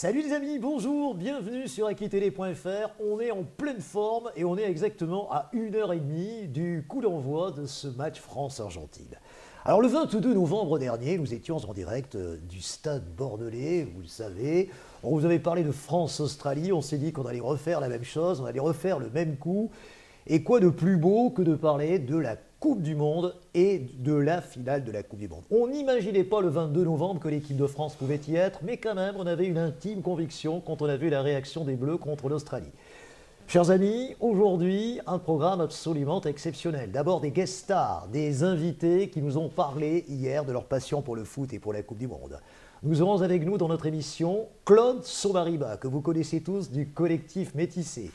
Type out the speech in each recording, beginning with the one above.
Salut les amis, bonjour, bienvenue sur Aquitélé.fr. On est en pleine forme et on est exactement à 1h30 du coup d'envoi de ce match France-Argentine. Alors le 22 novembre dernier, nous étions en direct du stade bordelais, vous le savez. On vous avait parlé de France-Australie, on s'est dit qu'on allait refaire la même chose, on allait refaire le même coup. Et quoi de plus beau que de parler de la Coupe du Monde et de la finale de la Coupe du Monde. On n'imaginait pas le 22 novembre que l'équipe de France pouvait y être, mais quand même, on avait une intime conviction quand on a vu la réaction des Bleus contre l'Australie. Chers amis, aujourd'hui, un programme absolument exceptionnel. D'abord des guest stars, des invités qui nous ont parlé hier de leur passion pour le foot et pour la Coupe du Monde. Nous aurons avec nous dans notre émission Claude Somariba, que vous connaissez tous du collectif Métissé.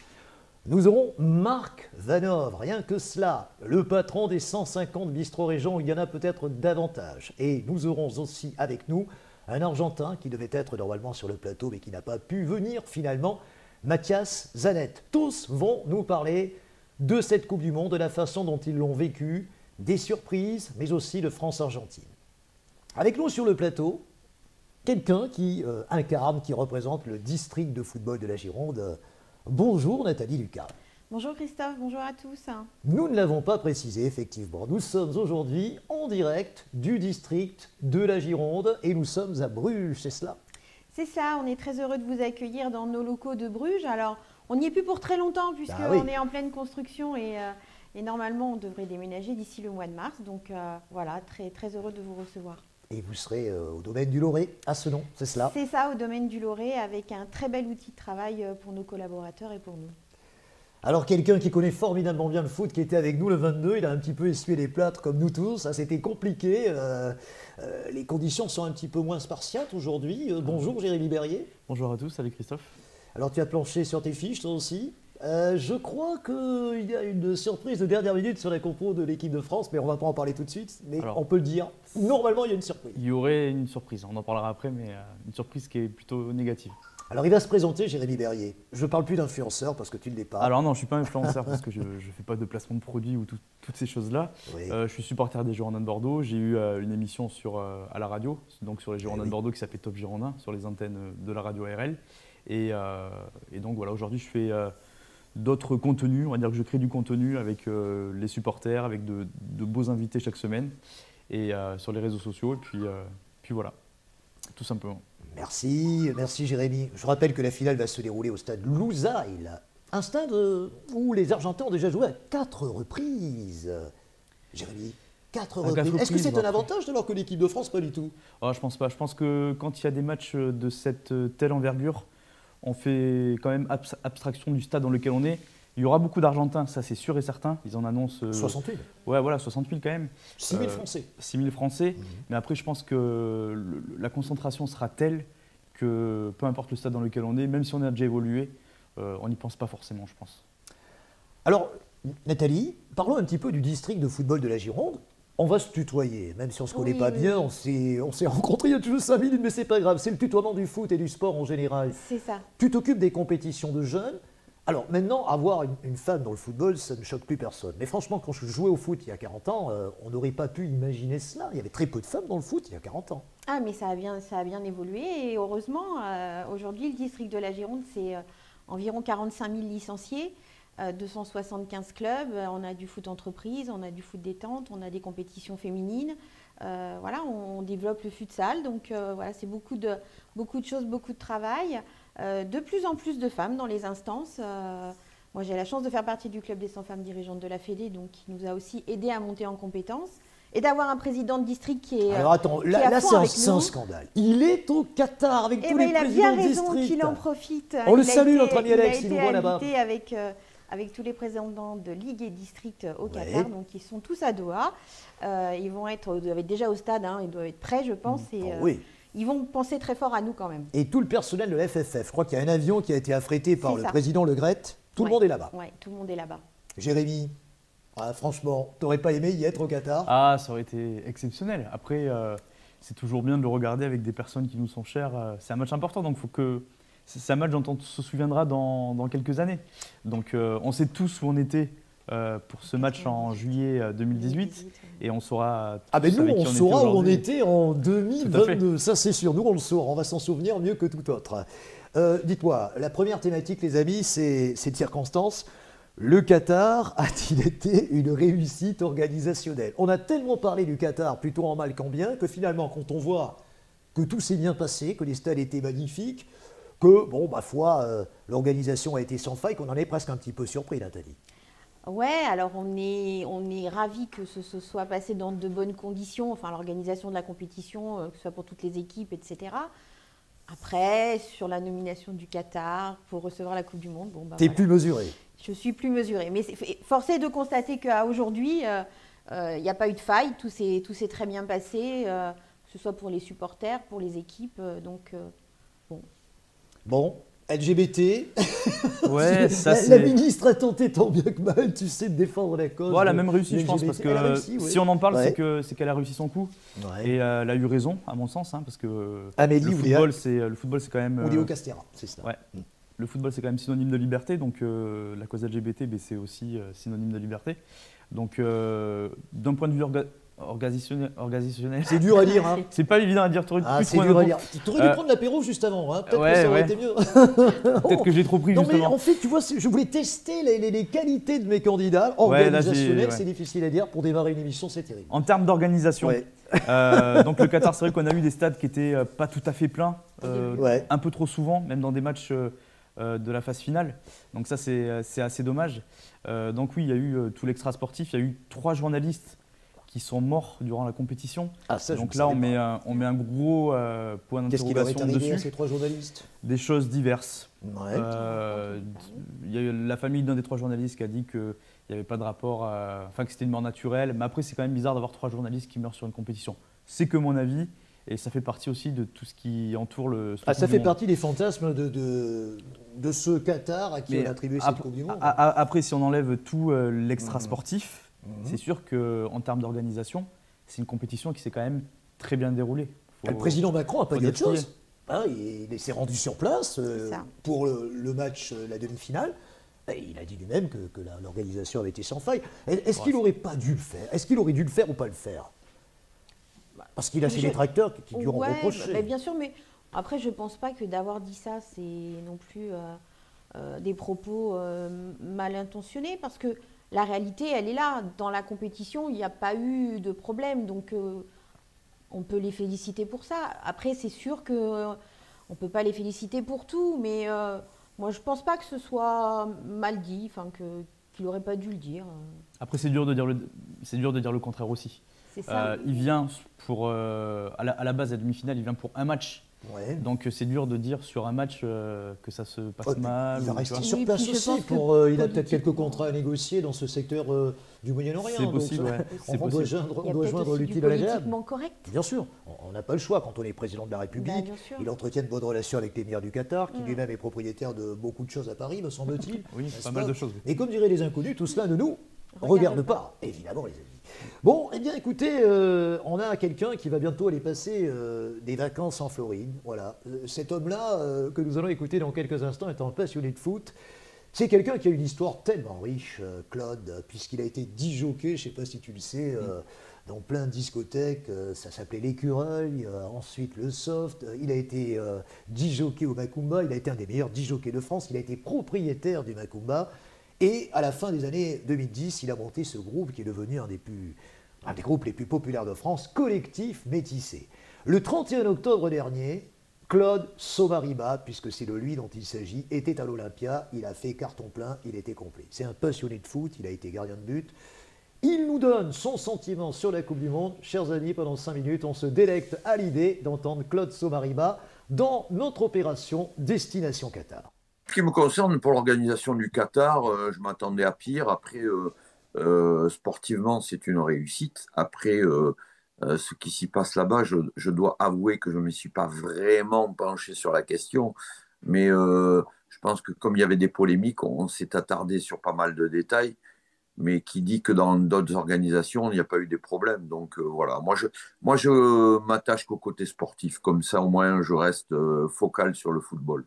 Nous aurons Marc Vanov, rien que cela, le patron des 150 bistrots régions, il y en a peut-être davantage. Et nous aurons aussi avec nous un Argentin qui devait être normalement sur le plateau mais qui n'a pas pu venir finalement, Mathias Zanetti. Tous vont nous parler de cette Coupe du Monde, de la façon dont ils l'ont vécue, des surprises, mais aussi de France-Argentine. Avec nous sur le plateau, quelqu'un qui incarne, qui représente le district de football de la Gironde. Bonjour Nathalie Lucas. Bonjour Christophe, bonjour à tous. Nous ne l'avons pas précisé effectivement, nous sommes aujourd'hui en direct du district de la Gironde et nous sommes à Bruges, c'est cela? C'est ça, on est très heureux de vous accueillir dans nos locaux de Bruges. Alors, on n'y est plus pour très longtemps puisqu'on est en pleine construction et normalement on devrait déménager d'ici le mois de mars. Donc voilà, très, très heureux de vous recevoir. Et vous serez au domaine du Loré, à Senon, c'est cela? C'est ça, au domaine du Loré, avec un très bel outil de travail pour nos collaborateurs et pour nous. Alors quelqu'un qui connaît formidablement bien le foot, qui était avec nous le 22, il a un petit peu essuyé les plâtres comme nous tous, ça c'était compliqué, les conditions sont un petit peu moins spartiates aujourd'hui. Bonjour Jérémy Berrier. Bonjour à tous, salut Christophe. Alors tu as planché sur tes fiches toi aussi. Je crois qu'il y a une surprise de dernière minute sur la compo de l'équipe de France, mais on ne va pas en parler tout de suite, mais alors, on peut le dire. Normalement, il y a une surprise. Il y aurait une surprise, on en parlera après, mais une surprise qui est plutôt négative. Alors, il va se présenter, Jérémy Berrier. Je ne parle plus d'influenceur parce que tu ne l'es pas. Alors non, je ne suis pas influenceur parce que je ne fais pas de placement de produits ou toutes ces choses-là. Oui. Je suis supporter des Girondins de Bordeaux. J'ai eu une émission à la radio, donc sur les Girondins de Bordeaux qui s'appelle Top Girondins, sur les antennes de la radio ARL. Et donc voilà, aujourd'hui, je fais d'autres contenus, on va dire que je crée du contenu avec les supporters, avec de beaux invités chaque semaine et sur les réseaux sociaux et puis voilà, tout simplement. Merci Jérémy. Je rappelle que la finale va se dérouler au stade Lusail, un stade où les Argentins ont déjà joué à 4 reprises. Jérémy, 4 reprises. Est-ce que c'est un avantage alors que l'équipe de France, pas du tout? Je pense pas. Je pense que quand il y a des matchs de cette telle envergure, on fait quand même abstraction du stade dans lequel on est. Il y aura beaucoup d'Argentins, ça c'est sûr et certain. Ils en annoncent… 60 000. Ouais, voilà, 60 000 quand même. 6 000 Français. 6 000 Français. Mais après, je pense que la concentration sera telle que peu importe le stade dans lequel on est, même si on a déjà évolué, on n'y pense pas forcément, je pense. Alors, Nathalie, parlons un petit peu du district de football de la Gironde. On va se tutoyer, même si on ne se connaît pas bien, on s'est rencontrés il y a toujours 5 minutes, mais c'est pas grave, c'est le tutoiement du foot et du sport en général. C'est ça. Tu t'occupes des compétitions de jeunes. Alors maintenant, avoir une femme dans le football, ça ne choque plus personne. Mais franchement, quand je jouais au foot il y a 40 ans, on n'aurait pas pu imaginer cela. Il y avait très peu de femmes dans le foot il y a 40 ans. Ah, mais ça a bien évolué et heureusement, aujourd'hui, le district de la Gironde, c'est environ 45 000 licenciés. 275 clubs, on a du foot entreprise, on a du foot détente, on a des compétitions féminines. Voilà, on développe le futsal, donc voilà, c'est beaucoup de choses, beaucoup de travail. De plus en plus de femmes dans les instances. Moi, j'ai la chance de faire partie du club des 100 femmes dirigeantes de la Fédé, donc qui nous a aussi aidé à monter en compétences. Et d'avoir un président de district qui est. Alors attends, là c'est un scandale. Il est au Qatar avec tous les présidents de district. Il a bien raison qu'il en profite. On le salue, notre ami Alex, il nous voit là-bas. Il a été avec tous les présidents de ligue et district au Qatar, donc ils sont tous à Doha. Ils vont être déjà au stade, ils doivent être prêts, je pense. Et, ils vont penser très fort à nous quand même. Et tout le personnel de FFF, je crois qu'il y a un avion qui a été affrété par le président Le Gret. Tout le monde est là-bas. Oui, tout le monde est là-bas. Jérémy, franchement, t'aurais pas aimé y être au Qatar? Ah, ça aurait été exceptionnel. Après, c'est toujours bien de le regarder avec des personnes qui nous sont chères. C'est un match important, donc faut que… C'est un match dont on se souviendra dans quelques années. Donc on sait tous où on était pour ce match en juillet 2018 et on saura… Ah ben nous on saura où on était en 2022, ça c'est sûr, nous on le saura, on va s'en souvenir mieux que tout autre. Dites-moi, la première thématique, les amis, c'est de circonstance. Le Qatar a-t-il été une réussite organisationnelle? On a tellement parlé du Qatar, plutôt en mal qu'en bien, que finalement, quand on voit que tout s'est bien passé, que les stades étaient magnifiques, que, bon, ma foi, l'organisation a été sans faille, qu'on en est presque un petit peu surpris, Nathalie. Ouais, alors on est ravis que ce soit passé dans de bonnes conditions, enfin l'organisation de la compétition, que ce soit pour toutes les équipes, etc. Après, sur la nomination du Qatar pour recevoir la Coupe du Monde, bon, T'es plus mesuré. Je suis plus mesurée. Mais force est de constater qu'à aujourd'hui, il n'y a pas eu de faille, tout s'est très bien passé, que ce soit pour les supporters, pour les équipes. Bon. Bon, LGBT. Ouais, ça la ministre a tenté tant bien que mal, tu sais, de défendre la cause. Elle a même réussi, je pense, parce que réussi, si on en parle, ouais. c'est qu'elle a réussi son coup. Ouais. Et elle a eu raison, à mon sens, hein, parce que Amélie, le football, c'est quand même. Ou Léo Castera, c'est ça. Ouais. Le football, c'est quand même synonyme de liberté, donc la cause LGBT, c'est aussi synonyme de liberté. Donc, d'un point de vue organisationnel. C'est dur à dire, hein. C'est pas évident à dire. C'est dur à dire. Tu aurais dû prendre l'apéro juste avant, hein. Peut-être que ça aurait été mieux. Peut-être que je l'ai trop pris, justement. Mais en fait, tu vois, je voulais tester les qualités de mes candidats. Organisationnels, c'est difficile à dire. Pour démarrer une émission, c'est terrible. En termes d'organisation, donc le Qatar, c'est vrai qu'on a eu des stades qui n'étaient pas tout à fait pleins, un peu trop souvent, même dans des matchs de la phase finale. Donc ça, c'est assez dommage. Donc oui, il y a eu tout l'extra sportif. Il y a eu 3 journalistes qui sont morts durant la compétition. Donc là, on met un gros point d'interrogation dessus. Qu'est-ce qui leur est arrivé à ces 3 journalistes? Des choses diverses. Ouais. Il y a eu la famille d'un des 3 journalistes qui a dit qu'il n'y avait pas de rapport, enfin que c'était une mort naturelle. Mais après, c'est quand même bizarre d'avoir 3 journalistes qui meurent sur une compétition. C'est que mon avis. Et ça fait partie aussi de tout ce qui entoure le. Ça fait partie des fantasmes de ce Qatar à qui on a attribué cette Coupe du Monde. Après, si on enlève tout l'extra sportif, c'est sûr qu'en termes d'organisation, c'est une compétition qui s'est quand même très bien déroulée. Le président Macron n'a pas dit autre chose. Il s'est rendu sur place pour le match, la demi-finale. Et il a dit lui-même que l'organisation avait été sans faille. Est-ce qu'il n'aurait pas dû le faire? Est-ce qu'il aurait dû le faire ou pas le faire? Parce qu'il a ses détracteurs qui lui ont reproché. Bien sûr, mais après, je ne pense pas que d'avoir dit ça, c'est non plus des propos mal intentionnés, parce que la réalité, elle est là. Dans la compétition, il n'y a pas eu de problème, donc on peut les féliciter pour ça. Après, c'est sûr qu'on ne peut pas les féliciter pour tout, mais moi, je ne pense pas que ce soit mal dit, qu'il n'aurait pas dû le dire. Après, c'est dur de dire le contraire aussi. Il vient pour, à la base, la demi-finale, il vient pour un match. Ouais. Donc c'est dur de dire sur un match que ça se passe mal. Il va rester sur place aussi. Il a peut-être quelques contrats à négocier dans ce secteur du Moyen-Orient. C'est possible, on doit joindre l'utile à l'agréable. Correct. Bien sûr, on n'a pas le choix quand on est président de la République. Il entretient de bonnes relations avec l'émir du Qatar, qui lui-même est propriétaire de beaucoup de choses à Paris, me semble-t-il. Oui, pas mal de choses. Et comme diraient les inconnus, tout cela ne nous regarde pas, évidemment, les amis. Bon, eh bien écoutez, on a quelqu'un qui va bientôt aller passer des vacances en Floride. Voilà. Cet homme-là, que nous allons écouter dans quelques instants, étant passionné de foot, c'est quelqu'un qui a une histoire tellement riche, Claude, puisqu'il a été disjockey, je ne sais pas si tu le sais, dans plein de discothèques, ça s'appelait l'Écureuil, ensuite le Soft, il a été disjockey au Macumba, il a été un des meilleurs disjockeys de France, il a été propriétaire du Macumba. Et à la fin des années 2010, il a monté ce groupe qui est devenu un des groupes les plus populaires de France, Collectif Métissé. Le 31 octobre dernier, Claude Somariba, puisque c'est de lui dont il s'agit, était à l'Olympia, il a fait carton plein, il était complet. C'est un passionné de foot, il a été gardien de but. Il nous donne son sentiment sur la Coupe du Monde. Chers amis, pendant 5 minutes, on se délecte à l'idée d'entendre Claude Somariba dans notre opération Destination Qatar. Ce qui me concerne, pour l'organisation du Qatar, je m'attendais à pire. Après, sportivement, c'est une réussite. Après, ce qui s'y passe là-bas, je dois avouer que je ne me suis pas vraiment penché sur la question. Mais je pense que comme il y avait des polémiques, on s'est attardé sur pas mal de détails. Mais qui dit que dans d'autres organisations, il n'y a pas eu des problèmes. Donc voilà, moi je m'attache qu'au côté sportif. Comme ça, au moins, je reste focal sur le football.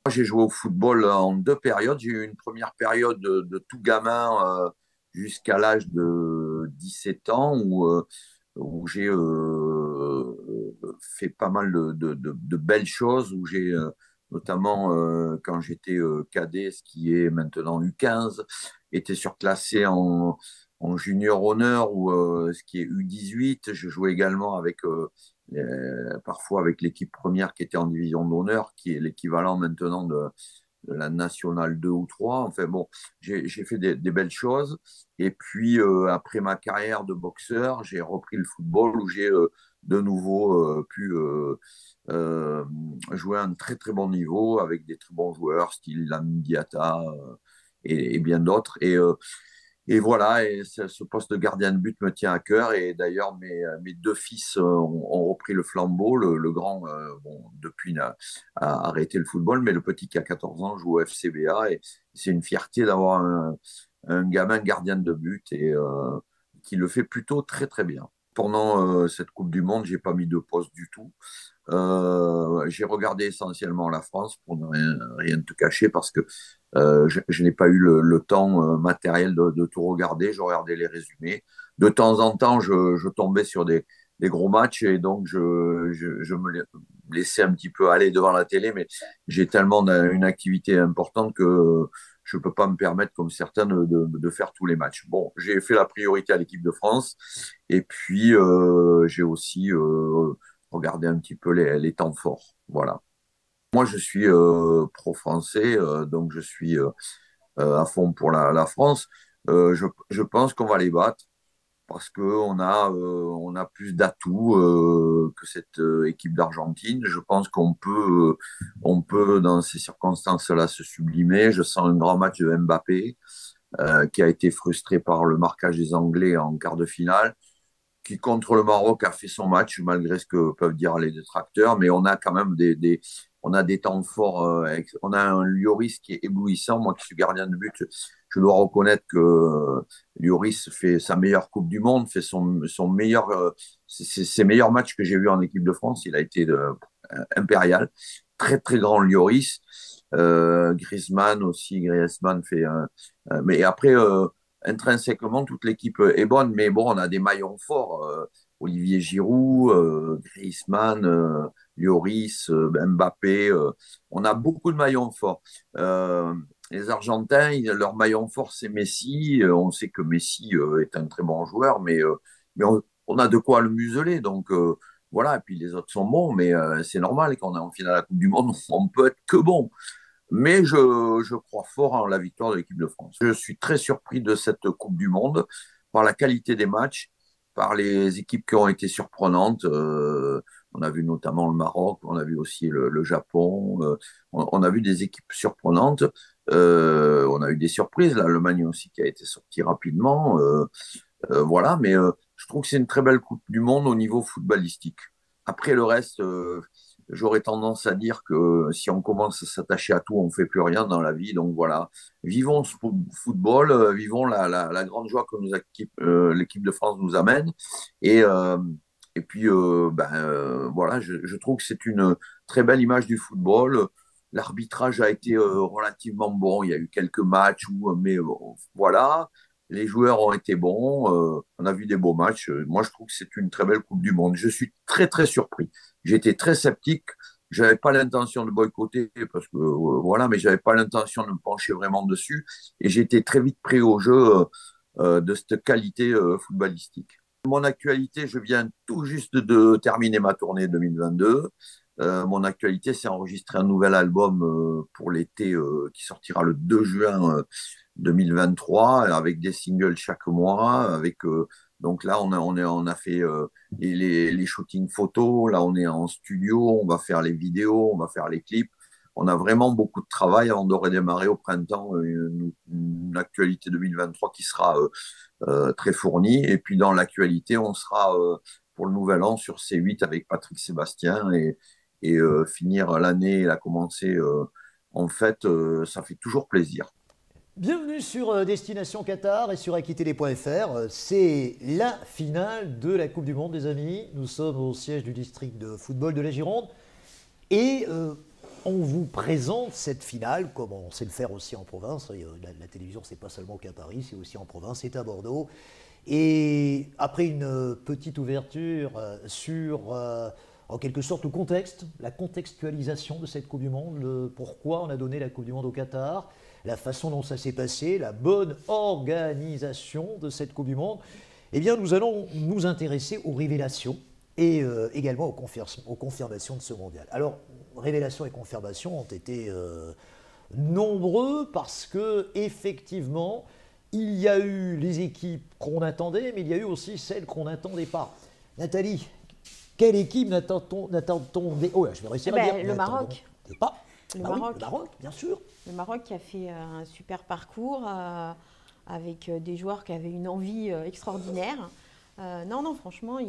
J'ai joué au football en 2 périodes. J'ai eu une première période de tout gamin jusqu'à l'âge de 17 ans où j'ai fait pas mal de belles choses, où j'ai notamment quand j'étais cadet, ce qui est maintenant U15, était surclassé en junior honneur ou ce qui est U18. Je jouais également avec parfois avec l'équipe première qui était en division d'honneur, qui est l'équivalent maintenant de la nationale 2 ou 3. Enfin bon, j'ai fait des belles choses. Et puis, après ma carrière de boxeur, j'ai repris le football où j'ai de nouveau pu jouer à un très très bon niveau avec des très bons joueurs, style Lamine Diatta et bien d'autres. Et voilà, et ce poste de gardien de but me tient à cœur. Et d'ailleurs, mes deux fils ont repris le flambeau. Le grand, bon, depuis, a arrêté le football, mais le petit qui a 14 ans joue au FCBA. Et c'est une fierté d'avoir un gamin gardien de but et qui le fait plutôt très, très bien. Pendant cette Coupe du Monde, j'ai pas mis de poste du tout. J'ai regardé essentiellement la France pour ne rien te cacher parce que je n'ai pas eu le temps matériel de tout regarder. Je regardais les résumés. De temps en temps, je tombais sur des gros matchs et donc je me laissais un petit peu aller devant la télé, mais j'ai tellement une activité importante que je ne peux pas me permettre, comme certains, de faire tous les matchs. Bon, j'ai fait la priorité à l'équipe de France et puis j'ai aussi regardé un petit peu les temps forts. Voilà. Moi, je suis pro-français, donc je suis à fond pour la France. Je pense qu'on va les battre parce on a plus d'atouts que cette équipe d'Argentine. Je pense on peut, dans ces circonstances-là, se sublimer. Je sens un grand match de Mbappé qui a été frustré par le marquage des Anglais en quart de finale, qui contre le Maroc a fait son match malgré ce que peuvent dire les détracteurs, mais on a quand même on a des temps forts. On a un Lloris qui est éblouissant. Moi qui suis gardien de but, je dois reconnaître que Lloris fait sa meilleure Coupe du Monde, fait son meilleur, ses meilleurs matchs que j'ai vus en équipe de France. Il a été impérial. Très, très grand Lloris. Griezmann aussi, Griezmann fait mais après, intrinsèquement, toute l'équipe est bonne, mais bon, on a des maillons forts. Olivier Giroud, Griezmann, Lloris, Mbappé. On a beaucoup de maillons forts. Les Argentins, leur maillon fort, c'est Messi. On sait que Messi est un très bon joueur, mais on a de quoi le museler. Donc voilà, et puis les autres sont bons, mais c'est normal quand on est en finale de la Coupe du Monde, on peut être que bon. Mais je crois fort en la victoire de l'équipe de France. Je suis très surpris de cette Coupe du Monde par la qualité des matchs, par les équipes qui ont été surprenantes. On a vu notamment le Maroc, on a vu aussi le Japon, on a vu des équipes surprenantes. On a eu des surprises, l'Allemagne aussi qui a été sortie rapidement. Voilà, mais je trouve que c'est une très belle Coupe du Monde au niveau footballistique. Après le reste, j'aurais tendance à dire que si on commence à s'attacher à tout, on ne fait plus rien dans la vie. Donc voilà, vivons ce football, vivons la grande joie que l'équipe de France nous amène. Et, euh, et puis, voilà, je trouve que c'est une très belle image du football. L'arbitrage a été relativement bon. Il y a eu quelques matchs mais voilà, les joueurs ont été bons. On a vu des beaux matchs. Moi, je trouve que c'est une très belle Coupe du Monde. Je suis très, très surpris. J'étais très sceptique. J'avais pas l'intention de boycotter parce que voilà, mais j'avais pas l'intention de me pencher vraiment dessus. Et j'ai été très vite pris au jeu de cette qualité footballistique. Mon actualité, je viens tout juste de terminer ma tournée 2022. Mon actualité, c'est enregistrer un nouvel album pour l'été qui sortira le 2 juin 2023 avec des singles chaque mois. Donc là, on a fait les shootings photos. Là, on est en studio. On va faire les vidéos, on va faire les clips. On a vraiment beaucoup de travail avant de redémarrer au printemps une actualité 2023 qui sera très fournie. Et puis dans l'actualité, on sera pour le Nouvel An sur C8 avec Patrick Sébastien et finir l'année et la commencer en fait, ça fait toujours plaisir. Bienvenue sur Destination Qatar et sur Aquitélé.fr. C'est la finale de la Coupe du Monde, les amis. Nous sommes au siège du district de football de la Gironde et on vous présente cette finale comme on sait le faire aussi en province. La télévision, c'est pas seulement qu'à Paris, c'est aussi en province, c'est à Bordeaux. Et après une petite ouverture sur en quelque sorte le contexte, la contextualisation de cette Coupe du Monde, pourquoi on a donné la Coupe du Monde au Qatar, la façon dont ça s'est passé, la bonne organisation de cette Coupe du Monde. Eh bien, nous allons nous intéresser aux révélations et également aux confirmations de ce mondial. Alors, révélations et confirmations ont été nombreux parce que effectivement, il y a eu les équipes qu'on attendait, mais il y a eu aussi celles qu'on n'attendait pas. Nathalie, quelle équipe n'attend-on? Oh là, je vais réussir à dire. Le Maroc. Pas. Le Maroc. Le Maroc, bien sûr. Le Maroc qui a fait un super parcours avec des joueurs qui avaient une envie extraordinaire. Non, franchement,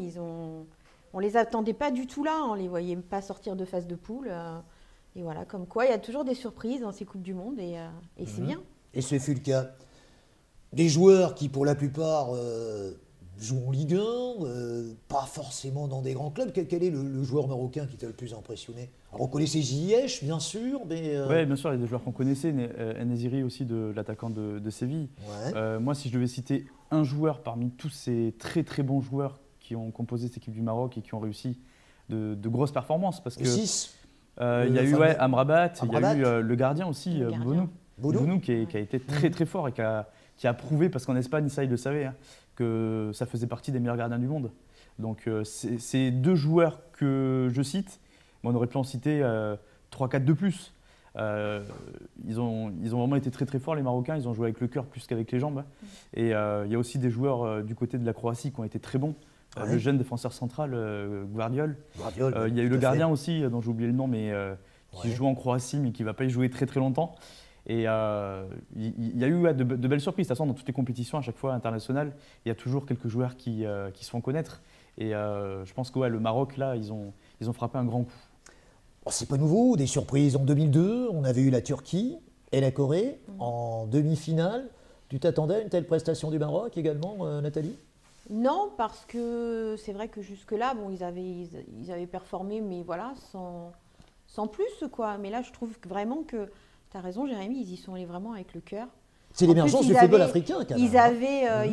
on les attendait pas du tout là. On les voyait pas sortir de phase de poule. Et voilà, comme quoi, il y a toujours des surprises dans ces Coupes du Monde et c'est bien. Et ce fut le cas. Des joueurs qui, pour la plupart, jouent en Ligue 1, pas forcément dans des grands clubs. Quel est le joueur marocain qui t'a le plus impressionné? Alors, on connaissait Ziyech, bien sûr, mais... Oui, bien sûr, il y a des joueurs qu'on connaissait. En-Nesyri aussi, l'attaquant de Séville. Ouais. Moi, si je devais citer un joueur parmi tous ces très très bons joueurs qui ont composé cette équipe du Maroc et qui ont réussi de grosses performances, parce que... 6. Il y a eu Amrabat, il y a eu le gardien aussi, Bounou, qui a été très très fort et qui a prouvé, parce qu'en Espagne, ça il le savait, hein, que ça faisait partie des meilleurs gardiens du monde. Donc c'est deux joueurs que je cite, mais on aurait pu en citer 3-4 de plus. Ils ont vraiment été très très forts, les Marocains, ils ont joué avec le cœur plus qu'avec les jambes. Et il y a aussi des joueurs du côté de la Croatie qui ont été très bons. Le jeune défenseur central, Gvardiol. Il y a eu le gardien aussi, dont j'ai oublié le nom, mais qui joue en Croatie, mais qui ne va pas y jouer très très longtemps. Et il y a eu de belles surprises. De toute façon, dans toutes les compétitions, à chaque fois internationales, il y a toujours quelques joueurs qui se font connaître. Et je pense que le Maroc, là, ils ont frappé un grand coup. Oh, c'est pas nouveau, des surprises. En 2002, on avait eu la Turquie et la Corée en demi-finale. Tu t'attendais à une telle prestation du Maroc également, Nathalie? Non, parce que c'est vrai que jusque-là, ils avaient performé, mais voilà, sans plus, quoi. Mais là, je trouve vraiment que, tu as raison, Jérémy, ils y sont allés vraiment avec le cœur. C'est l'émergence du football africain, quand même. Ils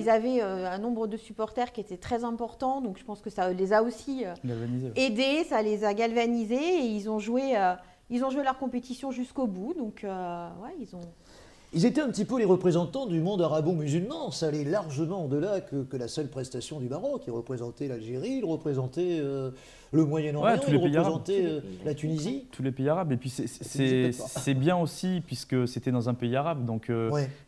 avaient un nombre de supporters qui était très important, donc je pense que ça les a aussi aidés, ça les a galvanisés, et ils ont joué leur compétition jusqu'au bout. Donc, Ils étaient un petit peu les représentants du monde arabo-musulman. Ça allait largement au-delà que la seule prestation du Maroc. Ils représentaient l'Algérie, ils représentaient le Moyen-Orient, ils représentaient la Tunisie. Tous les pays arabes. Et puis c'est bien aussi, puisque c'était dans un pays arabe. Donc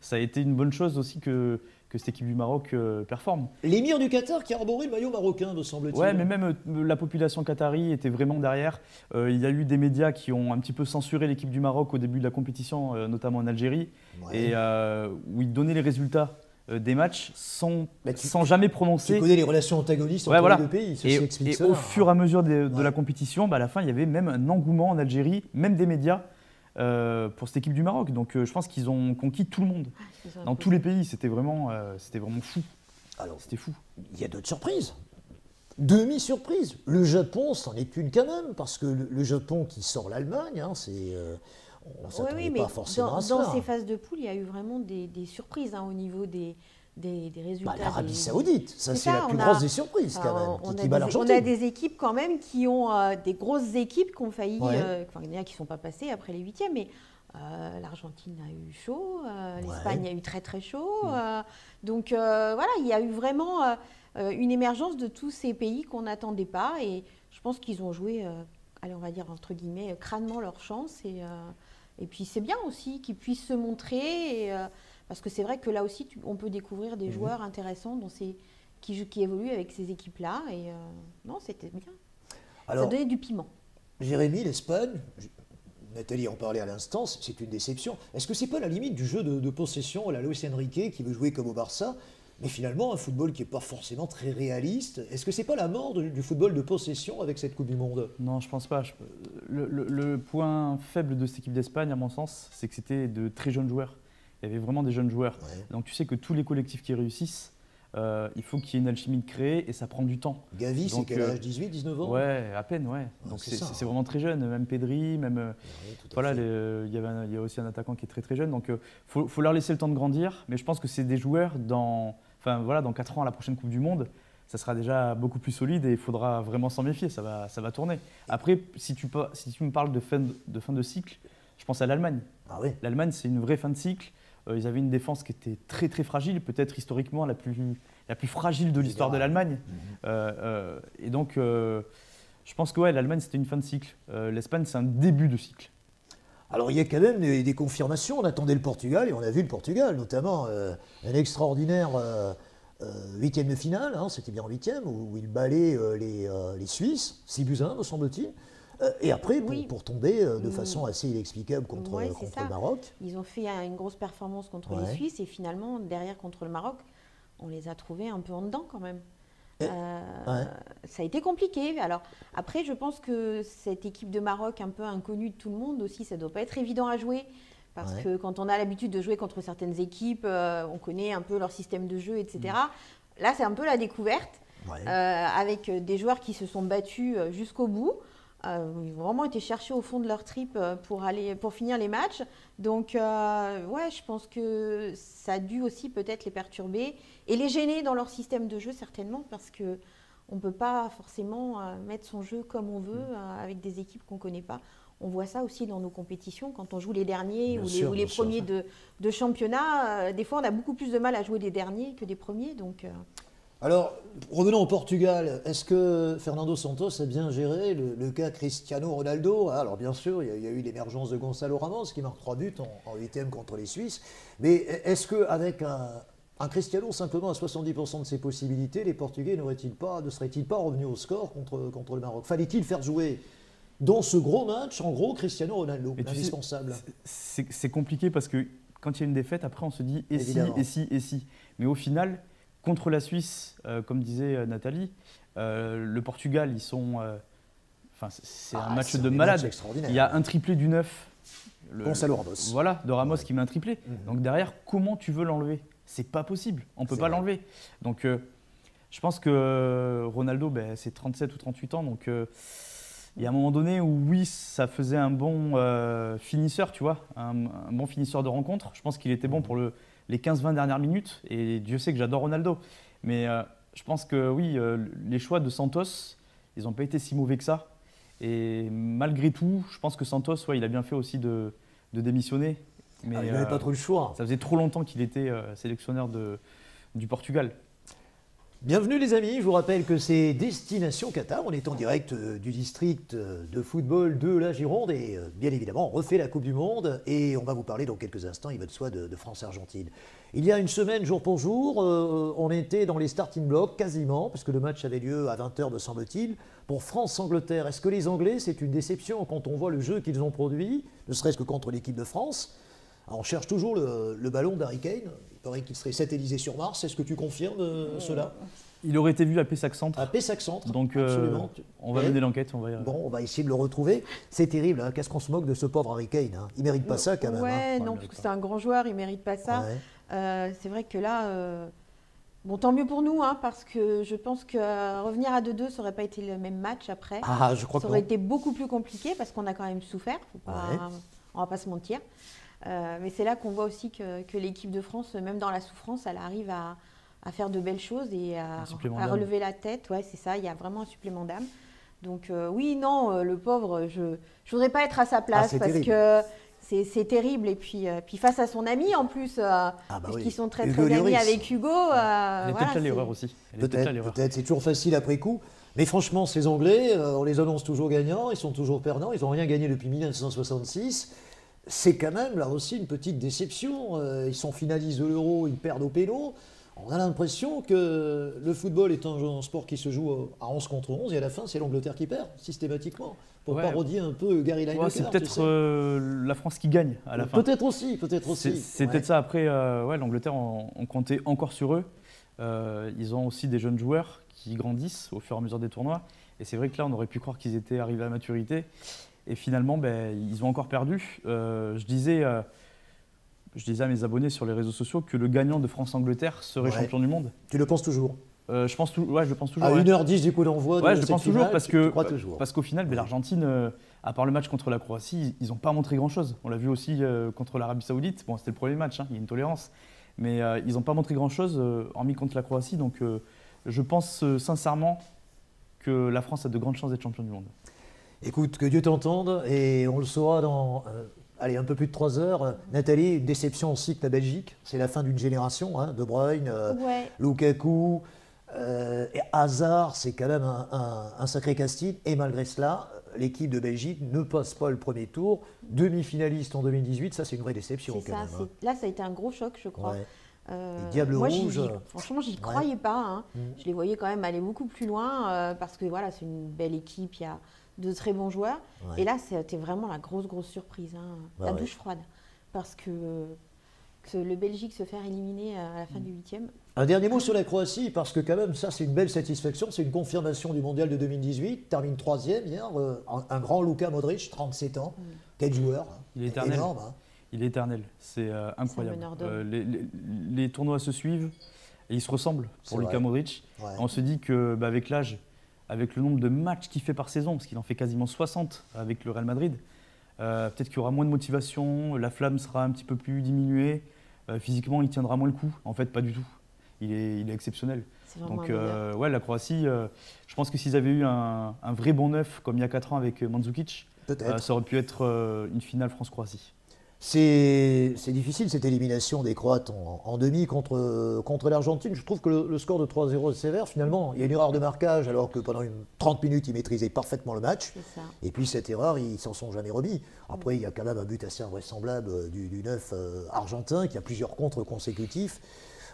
ça a été une bonne chose aussi que cette équipe du Maroc performe. L'émir du Qatar qui a arboré le maillot marocain, me semble-t-il. Ouais, mais même la population qatari était vraiment derrière. Il y a eu des médias qui ont un petit peu censuré l'équipe du Maroc au début de la compétition, notamment en Algérie, et où ils donnaient les résultats des matchs sans jamais prononcer. Tu connais les relations antagonistes entre les deux pays. Et au fur et à mesure de la compétition, à la fin, il y avait même un engouement en Algérie, même des médias, pour cette équipe du Maroc. Donc je pense qu'ils ont conquis tout le monde. Dans tous les pays, c'était vraiment fou. Alors, c'était fou. Il y a d'autres surprises. Demi-surprise. Le Japon, c'en est une quand même, parce que le Japon qui sort l'Allemagne, on ne s'attendait pas forcément à ça. Dans ces phases de poule, il y a eu vraiment des surprises au niveau des résultats. L'Arabie Saoudite, c'est la plus grosse des surprises quand même, qui bat l'Argentine. On a des équipes quand même qui ont des grosses équipes qui ont failli, il y en a qui ne sont pas passées après les huitièmes, mais l'Argentine a eu chaud, l'Espagne a eu très très chaud. Donc il y a eu vraiment une émergence de tous ces pays qu'on n'attendait pas, et je pense qu'ils ont joué, on va dire entre guillemets, crânement leur chance, et puis c'est bien aussi qu'ils puissent se montrer, parce que c'est vrai que là aussi on peut découvrir des joueurs intéressants qui évoluent avec ces équipes-là, et non, c'était bien. Alors, ça donnait du piment. Jérémy, l'Espagne, Nathalie en parlait à l'instant, c'est une déception. Est-ce que c'est pas la limite du jeu de possession à la Luis Enrique qui veut jouer comme au Barça, mais finalement un football qui n'est pas forcément très réaliste? Est-ce que c'est pas la mort du football de possession avec cette Coupe du Monde? Non, je pense pas. Le point faible de cette équipe d'Espagne, à mon sens, c'est que c'était de très jeunes joueurs. Il y avait vraiment des jeunes joueurs. Donc tu sais que tous les collectifs qui réussissent, il faut qu'il y ait une alchimie de créer, et ça prend du temps. Gavi, c'est quel âge, 18, 19 ans? Ouais, à peine, ouais. Donc c'est vraiment très jeune, même Pedri, même il y a aussi un attaquant qui est très très jeune. Donc faut leur laisser le temps de grandir, mais je pense que c'est des joueurs dans 4 ans à la prochaine Coupe du Monde, ça sera déjà beaucoup plus solide et il faudra vraiment s'en méfier, ça va tourner. Après, si tu me parles de fin de cycle, je pense à l'Allemagne. Ah oui. L'Allemagne, c'est une vraie fin de cycle. Ils avaient une défense qui était très très fragile, peut-être historiquement la plus fragile de l'histoire de l'Allemagne. Et donc, je pense que ouais, l'Allemagne, c'était une fin de cycle. L'Espagne, c'est un début de cycle. Alors il y a quand même des confirmations, on attendait le Portugal et on a vu le Portugal, notamment un extraordinaire huitième de finale, hein, c'était bien en huitième, où il balait les Suisses, 6-1 me semble-t-il, et après pour tomber de façon assez inexplicable contre le Maroc. Ils ont fait une grosse performance contre les Suisses et finalement derrière contre le Maroc, on les a trouvés un peu en dedans quand même. Ça a été compliqué. Alors après, je pense que cette équipe de Maroc, un peu inconnue de tout le monde aussi, ça ne doit pas être évident à jouer. Parce que quand on a l'habitude de jouer contre certaines équipes, on connaît un peu leur système de jeu, etc. Là, c'est un peu la découverte, avec des joueurs qui se sont battus jusqu'au bout. Ils ont vraiment été chercher au fond de leur trip pour finir les matchs. Donc, je pense que ça a dû aussi peut-être les perturber et les gêner dans leur système de jeu, certainement, parce qu'on ne peut pas forcément mettre son jeu comme on veut avec des équipes qu'on ne connaît pas. On voit ça aussi dans nos compétitions, quand on joue les derniers ou les premiers de championnat. Des fois, on a beaucoup plus de mal à jouer des derniers que des premiers. Donc, Alors, revenons au Portugal. Est-ce que Fernando Santos a bien géré le cas Cristiano Ronaldo? Alors, bien sûr, il y a eu l'émergence de Gonçalo Ramos qui marque 3 buts en huitième contre les Suisses. Mais est-ce qu'avec un Cristiano simplement à 70% de ses possibilités, les Portugais ne seraient-ils pas revenus au score contre le Maroc? Fallait-il faire jouer dans ce gros match, en gros, Cristiano Ronaldo, indispensable? C'est compliqué parce que quand il y a une défaite, après on se dit et si. Mais au final, contre la Suisse, comme disait Nathalie, le Portugal, ils sont. C'est un match de malade. Il y a un triplé du 9. Gonçalo Ramos. Voilà, de Ramos qui met un triplé. Donc derrière, comment tu veux l'enlever? C'est pas possible. On ne peut pas l'enlever. Donc je pense que Ronaldo, c'est 37 ou 38 ans. Donc il y a un moment donné où oui, ça faisait un bon finisseur, tu vois, un bon finisseur de rencontre. Je pense qu'il était bon pour les 15-20 dernières minutes. Et Dieu sait que j'adore Ronaldo. Mais je pense que oui, les choix de Santos, ils n'ont pas été si mauvais que ça. Et malgré tout, je pense que Santos, il a bien fait aussi de démissionner. Mais il n'avait pas trop le choix. Ça faisait trop longtemps qu'il était sélectionneur du Portugal. Bienvenue les amis, je vous rappelle que c'est Destination Qatar, on est en direct du district de football de la Gironde et bien évidemment on refait la Coupe du Monde et on va vous parler dans quelques instants, il va de soi, de France-Argentine. Il y a une semaine, jour pour jour, on était dans les starting blocks quasiment, parce que le match avait lieu à 20h me semble-t-il, pour France-Angleterre. Est-ce que les Anglais, c'est une déception quand on voit le jeu qu'ils ont produit, ne serait-ce que contre l'équipe de France? Alors, on cherche toujours le ballon d'Harry Kane. Il paraît qu'il serait satellisé sur Mars. Est-ce que tu confirmes cela? Il aurait été vu à Pessac-Centre. À Pessac-Centre, donc absolument. On va mener l'enquête. Bon, on va essayer de le retrouver. C'est terrible, hein. Qu'est-ce qu'on se moque de ce pauvre Harry Kane, hein. Il ne mérite pas ça quand même. Ouais, non, parce que c'est un grand joueur, il ne mérite pas ça. Ouais. C'est vrai que là, bon, tant mieux pour nous, hein, parce que je pense que revenir à 2-2, ça n'aurait pas été le même match après. Ah, je crois ça aurait été beaucoup plus compliqué parce qu'on a quand même souffert. On ne va pas se mentir. Mais c'est là qu'on voit aussi que l'équipe de France, même dans la souffrance, elle arrive à faire de belles choses et à relever la tête. Ouais, c'est ça, il y a vraiment un supplément d'âme. Donc oui, non, le pauvre, je ne voudrais pas être à sa place parce que c'est terrible. Et puis face à son ami en plus, puisqu'ils sont très amis avec Hugo. Elle est peut-être là l'erreur aussi. Peut-être, c'est toujours facile après coup. Mais franchement, ces Anglais, on les annonce toujours gagnants, ils sont toujours perdants, ils n'ont rien gagné depuis 1966. C'est quand même là aussi une petite déception. Ils sont finalistes de l'Euro, ils perdent au péno. On a l'impression que le football est un sport qui se joue à 11 contre 11 et à la fin, c'est l'Angleterre qui perd systématiquement. Pour parodier un peu Gary Lineker. C'est peut-être la France qui gagne à la fin. Peut-être aussi. C'est peut-être ça. Après, l'Angleterre, on comptait encore sur eux. Ils ont aussi des jeunes joueurs qui grandissent au fur et à mesure des tournois. Et c'est vrai que là, on aurait pu croire qu'ils étaient arrivés à la maturité. Et finalement, ils ont encore perdu. Je disais à mes abonnés sur les réseaux sociaux que le gagnant de France-Angleterre serait champion du monde. Tu le penses toujours? Je pense toujours. À 1h10 du coup d'envoi de je pense toujours finale, parce qu'au final, l'Argentine, à part le match contre la Croatie, ils n'ont pas montré grand-chose. On l'a vu aussi contre l'Arabie Saoudite. Bon, c'était le premier match, il y a une tolérance. Mais ils n'ont pas montré grand-chose, hormis contre la Croatie. Donc je pense sincèrement que la France a de grandes chances d'être champion du monde. Écoute, que Dieu t'entende, et on le saura dans un peu plus de 3 heures. Nathalie, une déception aussi que la Belgique. C'est la fin d'une génération, hein, De Bruyne, Lukaku, et Hazard, c'est quand même un sacré casting. Et malgré cela, l'équipe de Belgique ne passe pas le premier tour. Demi-finaliste en 2018, ça c'est une vraie déception. C'est quand ça, même, hein. Là ça a été un gros choc, je crois. Ouais. Les Diables Rouges. Franchement, j'y croyais pas. Hein. Je les voyais quand même aller beaucoup plus loin parce que voilà, c'est une belle équipe, il y a de très bons joueurs. Ouais. Et là, c'était vraiment la grosse surprise, hein. La douche froide. Parce que le Belgique se faire éliminer à la fin du 8e. Un dernier mot sur la Croatie, parce que quand même, ça c'est une belle satisfaction, c'est une confirmation du Mondial de 2018, termine 3e hier, un grand Luka Modric, 37 ans, quel joueur, il est éternel. Énorme. Hein. Il est éternel, c'est incroyable. Les tournois se suivent et ils se ressemblent pour Luka Modric. Ouais. On se dit qu'avec l'âge, avec le nombre de matchs qu'il fait par saison, parce qu'il en fait quasiment 60 avec le Real Madrid, peut-être qu'il y aura moins de motivation, la flamme sera un petit peu plus diminuée, physiquement il tiendra moins le coup. En fait, pas du tout. Il est exceptionnel. Donc la Croatie, je pense que s'ils avaient eu un vrai bon neuf comme il y a 4 ans avec Mandzukic, ça aurait pu être une finale France-Croatie. C'est difficile cette élimination des Croates en demi contre l'Argentine. Je trouve que le score de 3-0 est sévère. Finalement, il y a une erreur de marquage alors que pendant 30 minutes, ils maîtrisaient parfaitement le match. Et puis cette erreur, ils s'en sont jamais remis. Après, il y a quand même un but assez invraisemblable du neuf argentin qui a plusieurs contres consécutifs.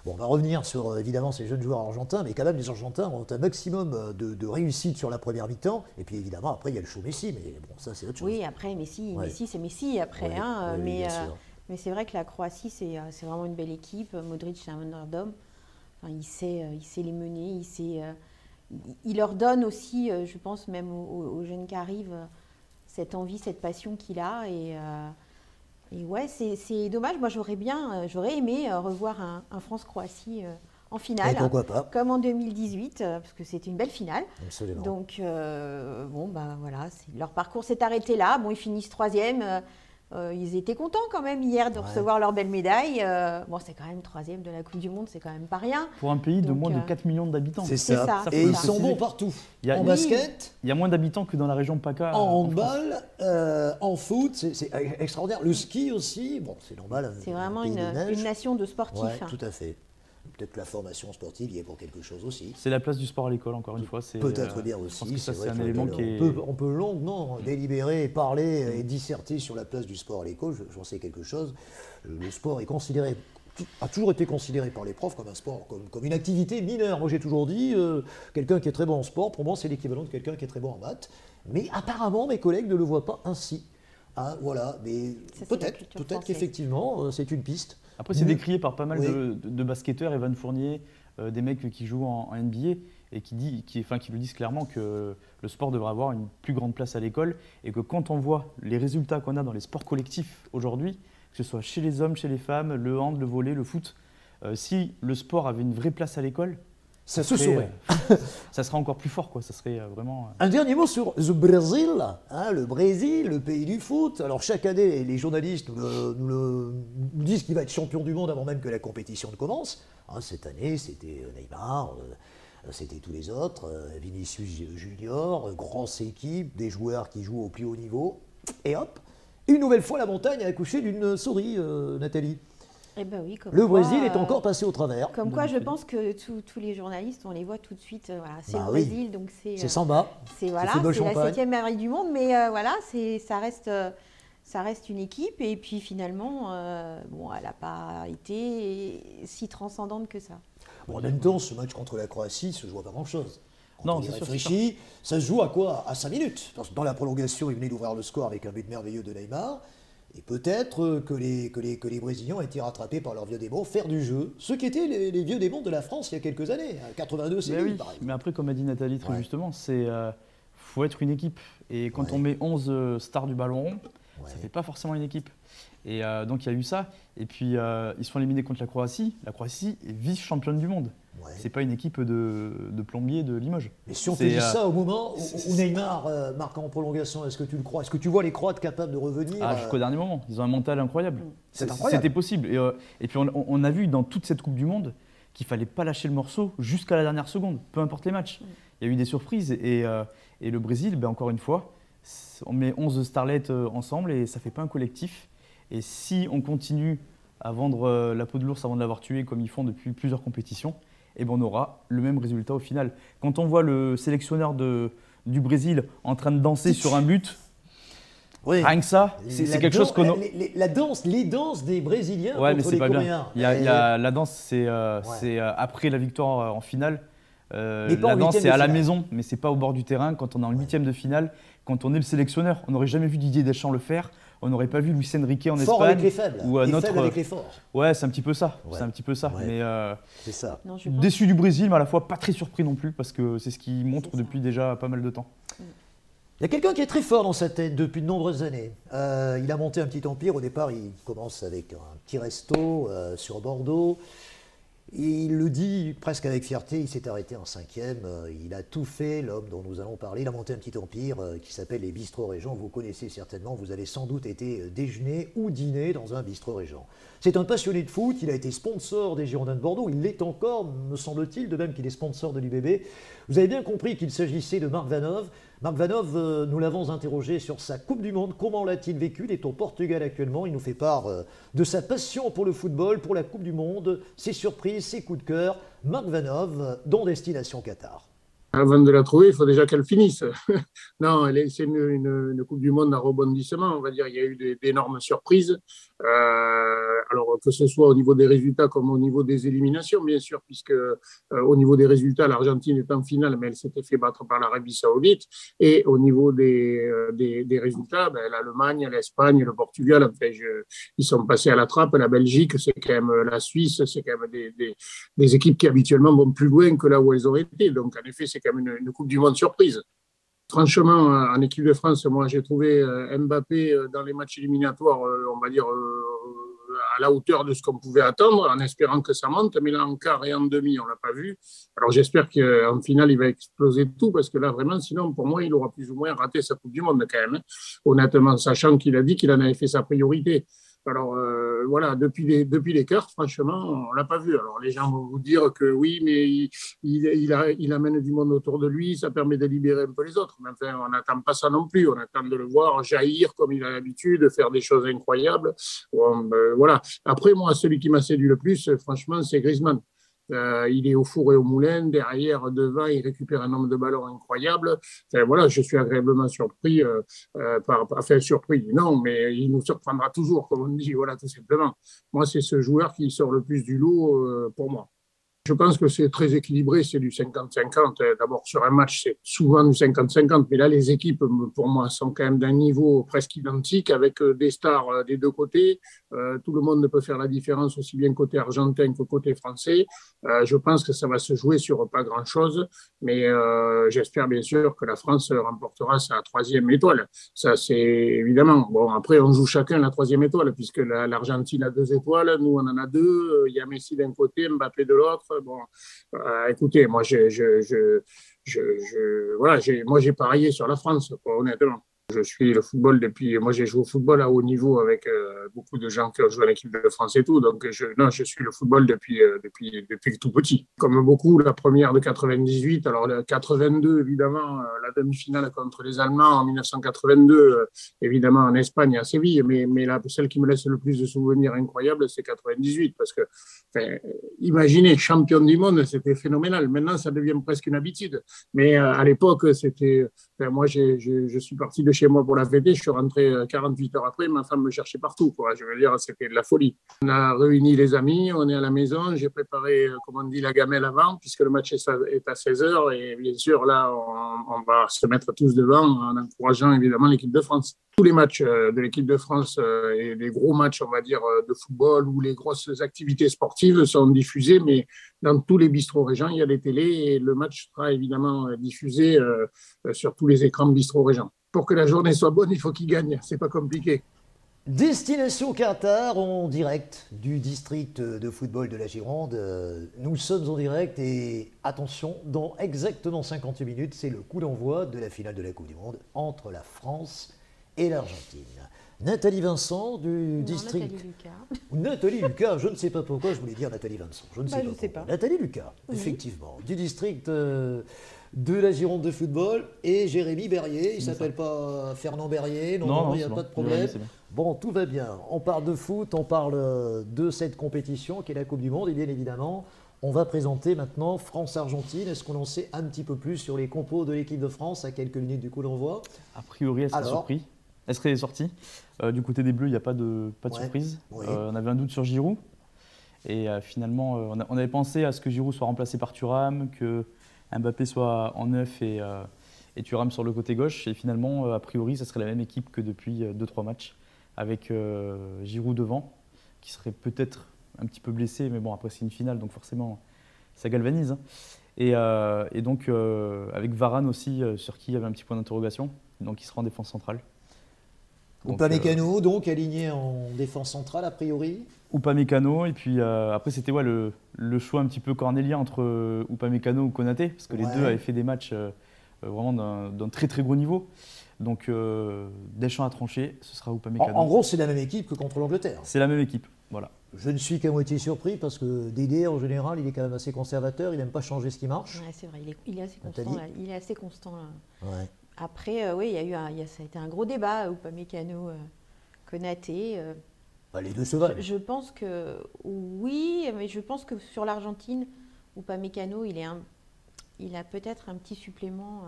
Bon, on va revenir sur évidemment ces jeunes joueurs argentins, mais quand même les Argentins ont un maximum de réussite sur la première mi-temps. Et puis évidemment, après, il y a le show Messi, mais bon, ça c'est autre chose. Oui, après, Messi c'est Messi après. Mais c'est vrai que la Croatie, c'est vraiment une belle équipe. Modric, c'est un meneur d'hommes. Enfin, il sait les mener, il leur donne aussi, je pense, même aux jeunes qui arrivent, cette envie, cette passion qu'il a. Et ouais, c'est dommage. Moi, j'aurais aimé revoir un France-Croatie en finale. Et pourquoi pas. Comme en 2018, parce que c'était une belle finale. Absolument. Donc, voilà, leur parcours s'est arrêté là. Bon, ils finissent 3e. Ils étaient contents quand même hier de recevoir leur belle médaille. C'est quand même 3e de la Coupe du Monde, c'est quand même pas rien. Pour un pays de moins de 4 millions d'habitants. C'est ça. Et ils sont bons partout. En basket. Il y a moins d'habitants que dans la région PACA. En handball, en foot, c'est extraordinaire. Le ski aussi, bon, c'est normal. C'est vraiment une nation de sportifs. Ouais, tout à fait. Peut-être que la formation sportive y est pour quelque chose aussi. C'est la place du sport à l'école, encore une fois. Peut-être bien aussi. Je pense que ça, c'est un élément on peut longuement délibérer, parler et disserter sur la place du sport à l'école. J'en sais quelque chose. Le sport a toujours été considéré par les profs comme un sport, comme une activité mineure. Moi, j'ai toujours dit, quelqu'un qui est très bon en sport, pour moi, c'est l'équivalent de quelqu'un qui est très bon en maths. Mais apparemment, mes collègues ne le voient pas ainsi. Hein, voilà, mais peut-être qu'effectivement, c'est une piste. Après, c'est décrié par pas mal de basketteurs, Evan Fournier, des mecs qui jouent en NBA, et qui le disent clairement que le sport devrait avoir une plus grande place à l'école, et que quand on voit les résultats qu'on a dans les sports collectifs aujourd'hui, que ce soit chez les hommes, chez les femmes, le hand, le volley, le foot, si le sport avait une vraie place à l'école, ça se saurait. Ça serait encore plus fort, quoi. Ça serait vraiment. Un dernier mot sur le Brésil, le Brésil, le pays du foot. Alors chaque année, les journalistes nous disent qu'il va être champion du monde avant même que la compétition ne commence. Cette année, c'était Neymar, c'était tous les autres, Vinicius Junior, grosse équipe, des joueurs qui jouent au plus haut niveau. Et hop, une nouvelle fois, la montagne a accouché d'une souris, Nathalie. Eh ben oui, Brésil est encore passé au travers. Comme quoi, je pense que tous les journalistes, on les voit tout de suite. C'est le Brésil, donc c'est samba. C'est la 7e merveille du monde, mais ça reste une équipe. Et puis finalement, elle n'a pas été si transcendante que ça. En même temps, ce match contre la Croatie se joue à pas grand-chose. Non, c'est réfléchi, ça se joue à quoi? À 5 minutes. Dans la prolongation, il venait d'ouvrir le score avec un but merveilleux de Neymar. Et peut-être que les Brésiliens ont été rattrapés par leurs vieux démons, faire du jeu, ceux qui étaient les vieux démons de la France il y a quelques années, 82 c'est lui, par exemple. Mais après, comme a dit Nathalie très justement, faut être une équipe. Et quand on met 11 stars du ballon rond, ça ne fait pas forcément une équipe. Et donc il y a eu ça. Et puis ils sont éliminés contre la Croatie. La Croatie est vice-championne du monde. C'est pas une équipe de plombiers de Limoges. Mais si on te dit ça au moment où Neymar marque en prolongation, est-ce que tu le crois? Est-ce que tu vois les Croates capables de revenir jusqu'au dernier moment. Ils ont un mental incroyable. C'est incroyable. C'était possible. Et puis on a vu dans toute cette Coupe du Monde qu'il ne fallait pas lâcher le morceau jusqu'à la dernière seconde, peu importe les matchs. Il y a eu des surprises et le Brésil, encore une fois, on met 11 starlets ensemble et ça ne fait pas un collectif. Et si on continue à vendre la peau de l'ours avant de l'avoir tué comme ils font depuis plusieurs compétitions, on aura le même résultat au final. Quand on voit le sélectionneur du Brésil en train de danser sur un but, rien que ça, c'est quelque chose qu'on... Les danses des Brésiliens mais contre les Coréens. La danse, c'est après la victoire en finale. La danse, c'est à la maison, mais c'est pas au bord du terrain. Quand on est en 8e de finale, quand on est le sélectionneur, on n'aurait jamais vu Didier Deschamps le faire. On n'aurait pas vu Luis Enrique en fort Espagne. Avec les faibles. Ou faibles avec les forts. Ouais, c'est un petit peu ça. C'est un petit peu ça. Ouais. Mais c'est ça. Non, déçu du Brésil, mais à la fois pas très surpris non plus, parce que c'est ce qu'il montre depuis déjà pas mal de temps. Il y a quelqu'un qui est très fort dans sa tête depuis de nombreuses années. Il a monté un petit empire. Au départ, il commence avec un petit resto sur Bordeaux. Il le dit presque avec fierté, il s'est arrêté en 5e. Il a tout fait, l'homme dont nous allons parler. Il a monté un petit empire qui s'appelle les Bistrots Régents. Vous connaissez certainement, vous avez sans doute été déjeuner ou dîner dans un bistrot Régent. C'est un passionné de foot, il a été sponsor des Girondins de Bordeaux, il l'est encore, me semble-t-il, de même qu'il est sponsor de l'UBB. Vous avez bien compris qu'il s'agissait de Marc Vanov. Marc Vanov, nous l'avons interrogé sur sa Coupe du Monde. Comment l'a-t-il vécu? Il est au Portugal actuellement. Il nous fait part de sa passion pour le football, pour la Coupe du Monde, ses surprises, ses coups de cœur. Marc Vanov, dans Destination Qatar. Avant de la trouver, il faut déjà qu'elle finisse. Non, c'est une Coupe du Monde à rebondissement, on va dire. Il y a eu d'énormes surprises. Alors, que ce soit au niveau des résultats comme au niveau des éliminations, bien sûr, puisque au niveau des résultats, l'Argentine est en finale, mais elle s'était fait battre par l'Arabie Saoudite. Et au niveau des résultats, l'Allemagne, l'Espagne, le Portugal, enfin, ils sont passés à la trappe. La Belgique, c'est quand même la Suisse, c'est quand même des équipes qui habituellement vont plus loin que là où elles auraient été. Donc, en effet, c'est quand même une Coupe du Monde surprise. Franchement, en équipe de France, moi, j'ai trouvé Mbappé dans les matchs éliminatoires, on va dire, à la hauteur de ce qu'on pouvait attendre, en espérant que ça monte. Mais là, en quart et en demi, on ne l'a pas vu. Alors, j'espère qu'en finale, il va exploser tout, parce que là, vraiment, sinon, pour moi, il aura plus ou moins raté sa Coupe du Monde, quand même. Honnêtement, sachant qu'il a dit qu'il en avait fait sa priorité. Alors, voilà, depuis les quarts, franchement, on ne l'a pas vu. Alors, les gens vont vous dire que oui, mais il amène du monde autour de lui, ça permet de libérer un peu les autres. Mais enfin, on n'attend pas ça non plus. On attend de le voir jaillir comme il a l'habitude, de faire des choses incroyables. Bon, voilà. Après, moi, celui qui m'a séduit le plus, franchement, c'est Griezmann. Il est au four et au moulin, derrière, devant, il récupère un nombre de ballons incroyable. Enfin, voilà, je suis agréablement surpris, surpris, non, mais il nous surprendra toujours, comme on dit, voilà, tout simplement. Moi, c'est ce joueur qui sort le plus du lot pour moi. Je pense que c'est très équilibré, c'est du 50-50. D'abord, sur un match, c'est souvent du 50-50, mais là, les équipes, pour moi, sont quand même d'un niveau presque identique, avec des stars des deux côtés. Tout le monde peut faire la différence, aussi bien côté argentin que côté français. Je pense que ça va se jouer sur pas grand-chose, mais j'espère bien sûr que la France remportera sa 3e étoile. Ça, c'est évidemment. Bon, après, on joue chacun la 3e étoile, puisque l'Argentine a 2 étoiles, nous, on en a 2. Il y a Messi d'un côté, Mbappé de l'autre. Bon, écoutez, moi, moi, j'ai parié sur la France, honnêtement. Je suis le football moi j'ai joué au football à haut niveau avec beaucoup de gens qui ont joué à l'équipe de France et tout, donc je suis le football depuis tout petit. Comme beaucoup, la première de 98, alors le 82 évidemment, la demi-finale contre les Allemands en 1982, évidemment en Espagne à Séville, mais celle qui me laisse le plus de souvenirs incroyables, c'est 98, parce que imaginez, champion du monde, c'était phénoménal. Maintenant, ça devient presque une habitude, mais à l'époque, c'était... moi, je suis parti de chez moi pour la fêter, je suis rentré 48 heures après, ma femme me cherchait partout, quoi. Je veux dire, c'était de la folie. On a réuni les amis, on est à la maison, j'ai préparé, comme on dit, la gamelle avant, puisque le match est à 16h, et bien sûr, là, on va se mettre tous devant en encourageant évidemment l'équipe de France. Tous les matchs de l'équipe de France et les gros matchs, on va dire, de football ou les grosses activités sportives sont diffusés, mais dans tous les bistrots régents, il y a des télés et le match sera évidemment diffusé sur tous les écrans bistrots régents. Pour que la journée soit bonne, il faut qu'il gagne, c'est pas compliqué. Destination Qatar en direct du district de football de la Gironde. Nous sommes en direct et attention, dans exactement 58 minutes, c'est le coup d'envoi de la finale de la Coupe du Monde entre la France et l'Argentine. Nathalie Vincent du district. Nathalie Lucas. Nathalie Lucas, je ne sais pas pourquoi je voulais dire Nathalie Vincent. Je ne sais pas. Nathalie Lucas, effectivement, du district de la Gironde de football, et Jérémy Berrier. Il ne s'appelle pas Fernand Berrier, non, il n'y a pas de problème. Bon, tout va bien. On parle de foot, on parle de cette compétition qui est la Coupe du Monde, et bien évidemment, on va présenter maintenant France-Argentine. Est-ce qu'on en sait un petit peu plus sur les compos de l'équipe de France à quelques minutes du coup d'envoi? A priori, elle serait surprise. Elle serait sortie. Du côté des Bleus, il n'y a pas de surprise. Oui. On avait un doute sur Giroud. Et finalement, on avait pensé à ce que Giroud soit remplacé par Thuram, que Mbappé soit en neuf et Thuram sur le côté gauche. Et finalement, a priori, ça serait la même équipe que depuis 2-3 matchs, avec Giroud devant, qui serait peut-être un petit peu blessé, mais bon, après c'est une finale, donc forcément, ça galvanise. Et donc, avec Varane aussi, sur qui il y avait un petit point d'interrogation, donc il sera en défense centrale. Upamecano, donc aligné en défense centrale, a priori. Upamecano, et puis après c'était le choix un petit peu cornélien entre Upamecano ou Konaté, parce que les deux avaient fait des matchs vraiment d'un très très gros niveau. Donc Deschamps a tranché, ce sera Upamecano. En gros, c'est la même équipe que contre l'Angleterre. C'est la même équipe, voilà. Je ne suis qu'à moitié surpris parce que Dédé, en général, il est quand même assez conservateur, il n'aime pas changer ce qui marche. Ouais, c'est vrai, il est assez constant là. Il est assez constant là. Ouais. Après, oui, ça a été un gros débat, Upamecano, Konaté. Les deux se valent. Je pense que oui, mais je pense que sur l'Argentine, Upamecano, il a peut-être un petit supplément.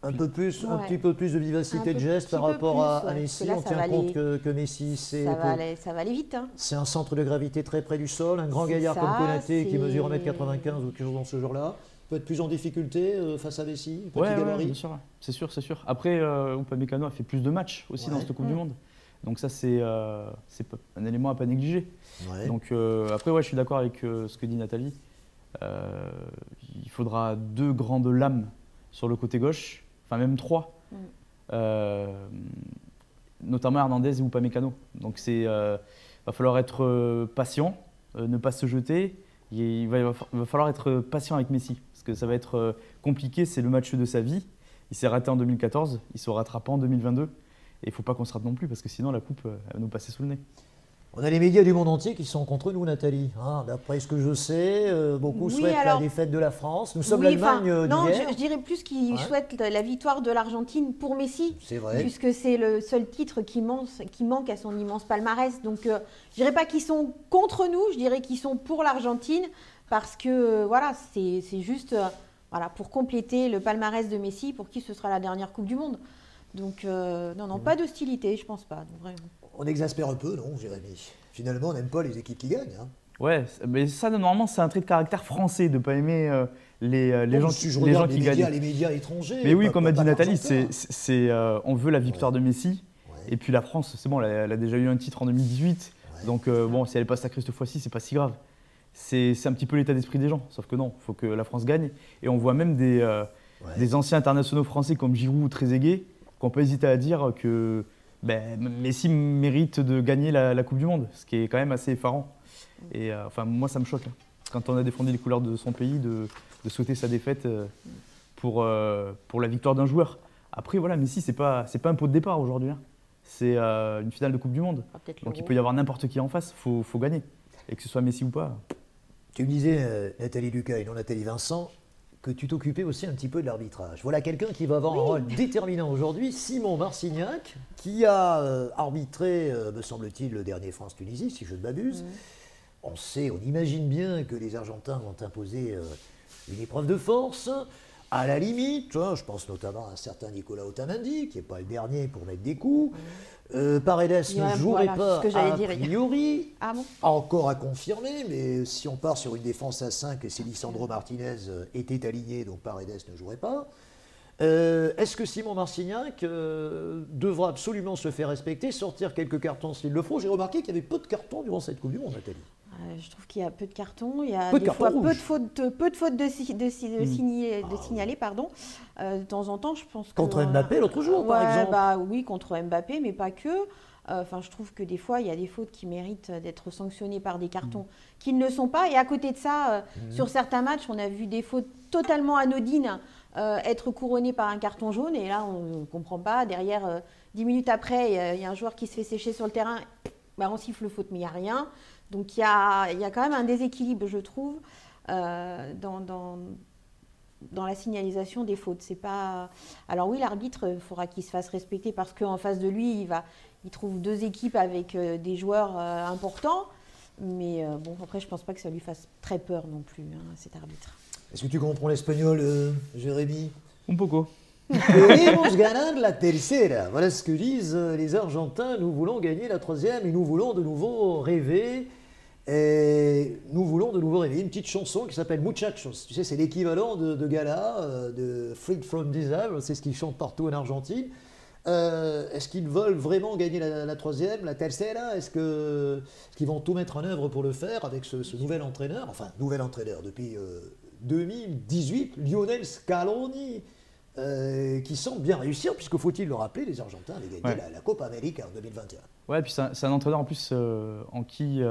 Un petit peu plus de vivacité de geste par rapport à Messi. Là, on tient compte que Messi, ça va aller vite. Hein. C'est un centre de gravité très près du sol, un grand gaillard comme Konaté qui mesure 1m95 ou quelque chose dans ce genre-là. Peut être plus en difficulté face à Messi, petit gabarit. Bien sûr, c'est sûr. Après, Upamecano a fait plus de matchs aussi dans cette Coupe du Monde. Donc ça, c'est un élément à ne pas négliger. Ouais. Donc après, je suis d'accord avec ce que dit Nathalie. Il faudra 2 grandes lames sur le côté gauche, enfin même 3. Notamment Hernandez et Upamecano. Donc va falloir être patient, ne pas se jeter. Il va falloir être patient avec Messi, parce que ça va être compliqué, c'est le match de sa vie. Il s'est raté en 2014, il se rattrapera en 2022. Et il ne faut pas qu'on se rate non plus, parce que sinon la coupe va nous passer sous le nez. On a les médias du monde entier qui sont contre nous, Nathalie. D'après ce que je sais, beaucoup souhaitent la défaite de la France. Nous sommes l'Allemagne d'hier. Non, je dirais plus qu'ils souhaitent la victoire de l'Argentine pour Messi. C'est vrai. Puisque c'est le seul titre qui manque à son immense palmarès. Donc, je ne dirais pas qu'ils sont contre nous, je dirais qu'ils sont pour l'Argentine. Parce que, c'est juste pour compléter le palmarès de Messi, pour qui ce sera la dernière Coupe du Monde. Donc, non, pas d'hostilité, je pense pas. Donc, vraiment. On exaspère un peu, non, Jérémy? Finalement, on n'aime pas les équipes qui gagnent. Ouais, mais ça, normalement, c'est un trait de caractère français de ne pas aimer les gens qui gagnent. Les médias étrangers. Mais oui, comme a dit Nathalie, on veut la victoire de Messi. Et puis la France, c'est bon, elle a déjà eu un titre en 2018. Donc, si elle n'est pas sacrée cette fois-ci, c'est pas si grave. C'est un petit peu l'état d'esprit des gens. Sauf que non, il faut que la France gagne. Et on voit même des anciens internationaux français comme Giroud ou Trezeguet qui n'ont pas hésité à dire que Messi mérite de gagner la Coupe du Monde, ce qui est quand même assez effarant. Et moi, ça me choque. Quand on a défendu les couleurs de son pays, de souhaiter sa défaite pour la victoire d'un joueur. Après, Messi, c'est pas un pot de départ aujourd'hui. C'est une finale de Coupe du Monde. Donc il peut y avoir n'importe qui en face, faut gagner. Et que ce soit Messi ou pas. Tu me disais, Nathalie Lucas et non Nathalie Vincent, que tu t'occupais aussi un petit peu de l'arbitrage. Voilà quelqu'un qui va avoir un rôle déterminant aujourd'hui, Simon Marcignac, qui a arbitré, me semble-t-il, le dernier France-Tunisie, si je ne m'abuse. On imagine bien que les Argentins vont imposer une épreuve de force. À la limite, je pense notamment à un certain Nicolas Otamendi, qui n'est pas le dernier pour mettre des coups. Paredes ne jouerait pas a priori, encore à confirmer, mais si on part sur une défense à 5, c'est Lisandro Martinez était aligné, donc Paredes ne jouerait pas. Est-ce que Simon Marcignac devra absolument se faire respecter, sortir quelques cartons s'il le faut? J'ai remarqué qu'il y avait peu de cartons durant cette Coupe du Monde, Nathalie. Je trouve qu'il y a peu de cartons, il y a des fois peu de fautes de signaler, pardon. De temps en temps, je pense que... Contre Mbappé l'autre jour, par exemple. Oui, contre Mbappé, mais pas que. Je trouve que des fois, il y a des fautes qui méritent d'être sanctionnées par des cartons qui ne le sont pas. Et à côté de ça, sur certains matchs, on a vu des fautes totalement anodines être couronné par un carton jaune. Et là, on ne comprend pas. Derrière, 10 minutes après, il y a un joueur qui se fait sécher sur le terrain. On siffle faute, mais il n'y a rien. Donc il y a quand même un déséquilibre, je trouve, dans la signalisation des fautes. C'est pas... Alors oui, l'arbitre, il faudra qu'il se fasse respecter parce qu'en face de lui, il trouve 2 équipes avec des joueurs importants. Mais bon, après, je ne pense pas que ça lui fasse très peur non plus, cet arbitre. Est-ce que tu comprends l'espagnol, Jérémy? Un poco. Queremos ganar la tercera. Voilà ce que disent les Argentins. Nous voulons gagner la 3e et nous voulons de nouveau rêver. Et nous voulons de nouveau rêver. Une petite chanson qui s'appelle Muchachos. Tu sais, c'est l'équivalent de Gala, de Freed from Desire. C'est ce qu'ils chantent partout en Argentine. Est-ce qu'ils veulent vraiment gagner la 3e, la tercera? Est-ce qu'ils vont tout mettre en œuvre pour le faire avec ce nouvel entraîneur? Enfin, nouvel entraîneur depuis 2018, Lionel Scaloni. Qui semble bien réussir, puisque faut-il le rappeler, les Argentins avaient gagné la Copa América en 2021. Ouais, puis c'est un entraîneur en plus en qui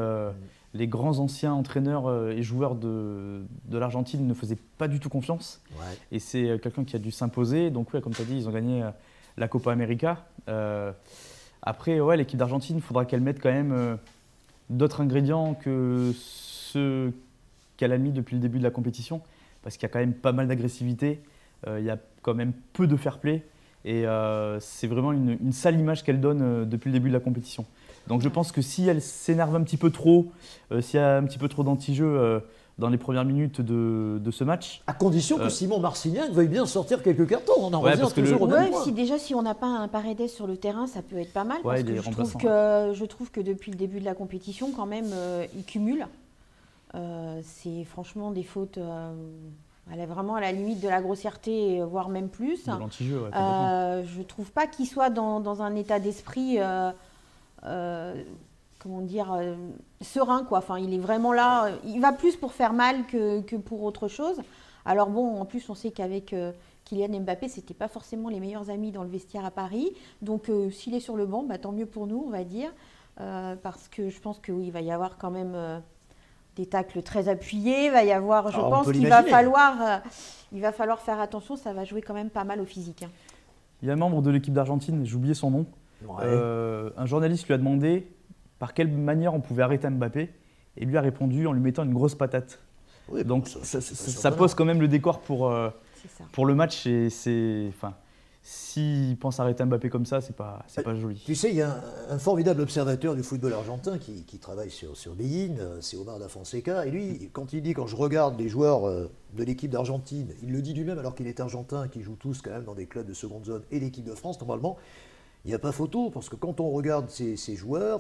les grands anciens entraîneurs et joueurs de l'Argentine ne faisaient pas du tout confiance. Ouais. Et c'est quelqu'un qui a dû s'imposer. Donc ouais, comme tu as dit, ils ont gagné la Copa América. Après, ouais, l'équipe d'Argentine, il faudra qu'elle mette quand même d'autres ingrédients que ceux qu'elle a mis depuis le début de la compétition, parce qu'il y a quand même pas mal d'agressivité. Il y a quand même peu de fair play et c'est vraiment une sale image qu'elle donne depuis le début de la compétition. Donc je pense que si elle s'énerve un petit peu trop, s'il y a un petit peu trop d'anti-jeu dans les premières minutes de ce match… À condition que Simon Marcignac veuille bien sortir quelques cartons, on en revient toujours au même point. Si on n'a pas un Paredes sur le terrain, ça peut être pas mal, parce que je trouve que depuis le début de la compétition, quand même, il cumule. C'est franchement des fautes… Elle est vraiment à la limite de la grossièreté, voire même plus. De l'anti-jeu, ouais, je ne trouve pas qu'il soit dans un état d'esprit, serein, quoi. Enfin, il est vraiment là. Il va plus pour faire mal que pour autre chose. Alors bon, en plus, on sait qu'avec Kylian Mbappé, ce n'était pas forcément les meilleurs amis dans le vestiaire à Paris. Donc, s'il est sur le banc, tant mieux pour nous, on va dire. Parce que je pense que oui, il va y avoir quand même… des tacles très appuyés, il va y avoir, je pense qu'il va falloir faire attention, ça va jouer quand même pas mal au physique. Il y a un membre de l'équipe d'Argentine, j'ai oublié son nom, un journaliste lui a demandé par quelle manière on pouvait arrêter Mbappé, et lui a répondu en lui mettant une grosse patate. Oui, donc ça pose quand même le décor pour le match, et s'il pense arrêter Mbappé comme ça, c'est pas joli. Tu sais, il y a un formidable observateur du football argentin qui travaille sur Bein, c'est Omar da Fonseca, et lui, quand je regarde les joueurs de l'équipe d'Argentine, il le dit lui-même alors qu'il est argentin, qui joue tous quand même dans des clubs de seconde zone, et l'équipe de France, normalement, il n'y a pas photo, parce que quand on regarde ces joueurs,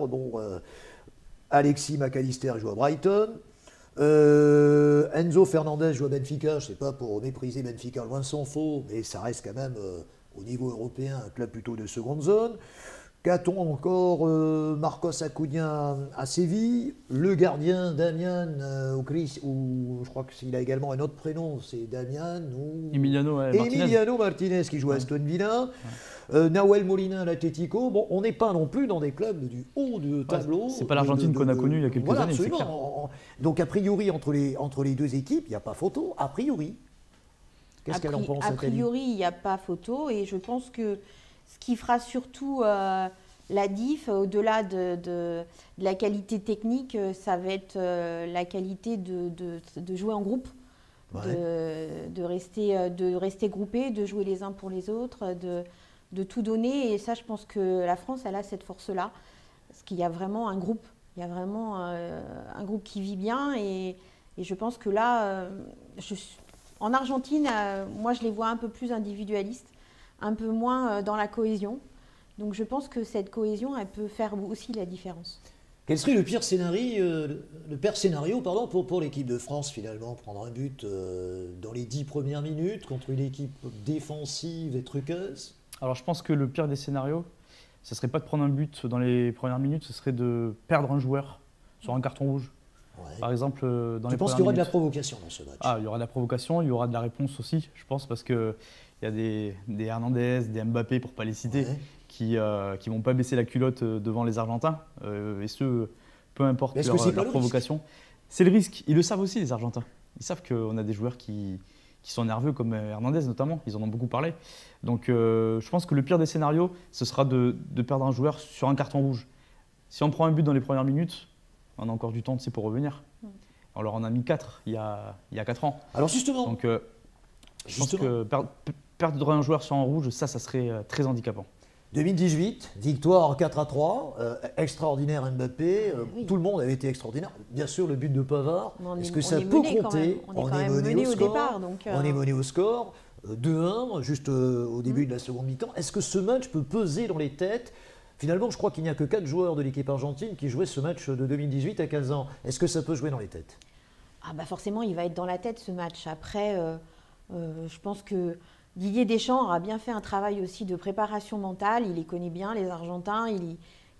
Alexis McAllister joue à Brighton, Enzo Fernandez joue à Benfica, je ne sais pas pour mépriser Benfica, loin s'en faut, mais ça reste quand même… au niveau européen, un club plutôt de seconde zone. Qu'a-t-on encore Marcos Acuna à Séville, le gardien Damian ou je crois qu'il a également un autre prénom, c'est Damian ou… Emiliano Martinez qui joue à Aston Villa. Nahuel Molina à l'Atlético. Bon, on n'est pas non plus dans des clubs du haut de tableau. C'est pas l'Argentine qu'on a connue il y a quelques années. Absolument. C'est clair. Donc a priori, entre les deux équipes, il n'y a pas photo, a priori. Qu'est-ce qu'elle en pense, a priori, il n'y a pas photo, et je pense que ce qui fera surtout la diff, au-delà de la qualité technique, ça va être la qualité de jouer en groupe, de rester groupé, de jouer les uns pour les autres, de tout donner. Et ça, je pense que la France, elle a cette force-là, parce qu'il y a vraiment un groupe. Il y a vraiment un groupe qui vit bien, et je pense que là, en Argentine, moi, je les vois un peu plus individualistes, un peu moins dans la cohésion. Donc, je pense que cette cohésion, elle peut faire aussi la différence. Quel serait le pire scénario pour l'équipe de France, finalement, prendre un but dans les 10 premières minutes contre une équipe défensive et truqueuse? Alors, je pense que le pire des scénarios, ce ne serait pas de prendre un but dans les premières minutes, ce serait de perdre un joueur sur un carton rouge. Ouais. Par exemple, dans les premières minutes. Tu penses qu'il y aura de la provocation dans ce match? Il y aura de la provocation, il y aura de la réponse aussi, je pense, parce qu'il y a des Hernandez, des Mbappé, pour ne pas les citer, qui ne vont pas baisser la culotte devant les Argentins, et ce, peu importe leur provocation. C'est le risque. Ils le savent aussi, les Argentins. Ils savent qu'on a des joueurs qui qui sont nerveux, comme Hernandez notamment, ils en ont beaucoup parlé. Donc je pense que le pire des scénarios, ce sera de perdre un joueur sur un carton rouge. Si on prend un but dans les premières minutes, on a encore du temps pour revenir. On leur en a mis 4 il y a 4 ans. Alors justement, donc, je pense que perdre un joueur sur un rouge, ça serait très handicapant. 2018, victoire 4-3, extraordinaire Mbappé, oui. Tout le monde avait été extraordinaire. Bien sûr, le but de Pavard, est-ce que ça peut compter? On est mené au départ. On est mené au score, 2-1, juste au début de la seconde mi-temps. Est-ce que ce match peut peser dans les têtes? Finalement, je crois qu'il n'y a que 4 joueurs de l'équipe argentine qui jouaient ce match de 2018 à 15 ans. Est-ce que ça peut jouer dans les têtes? Forcément, il va être dans la tête ce match. Après, je pense que Didier Deschamps aura bien fait un travail aussi de préparation mentale. Il les connaît bien, les Argentins.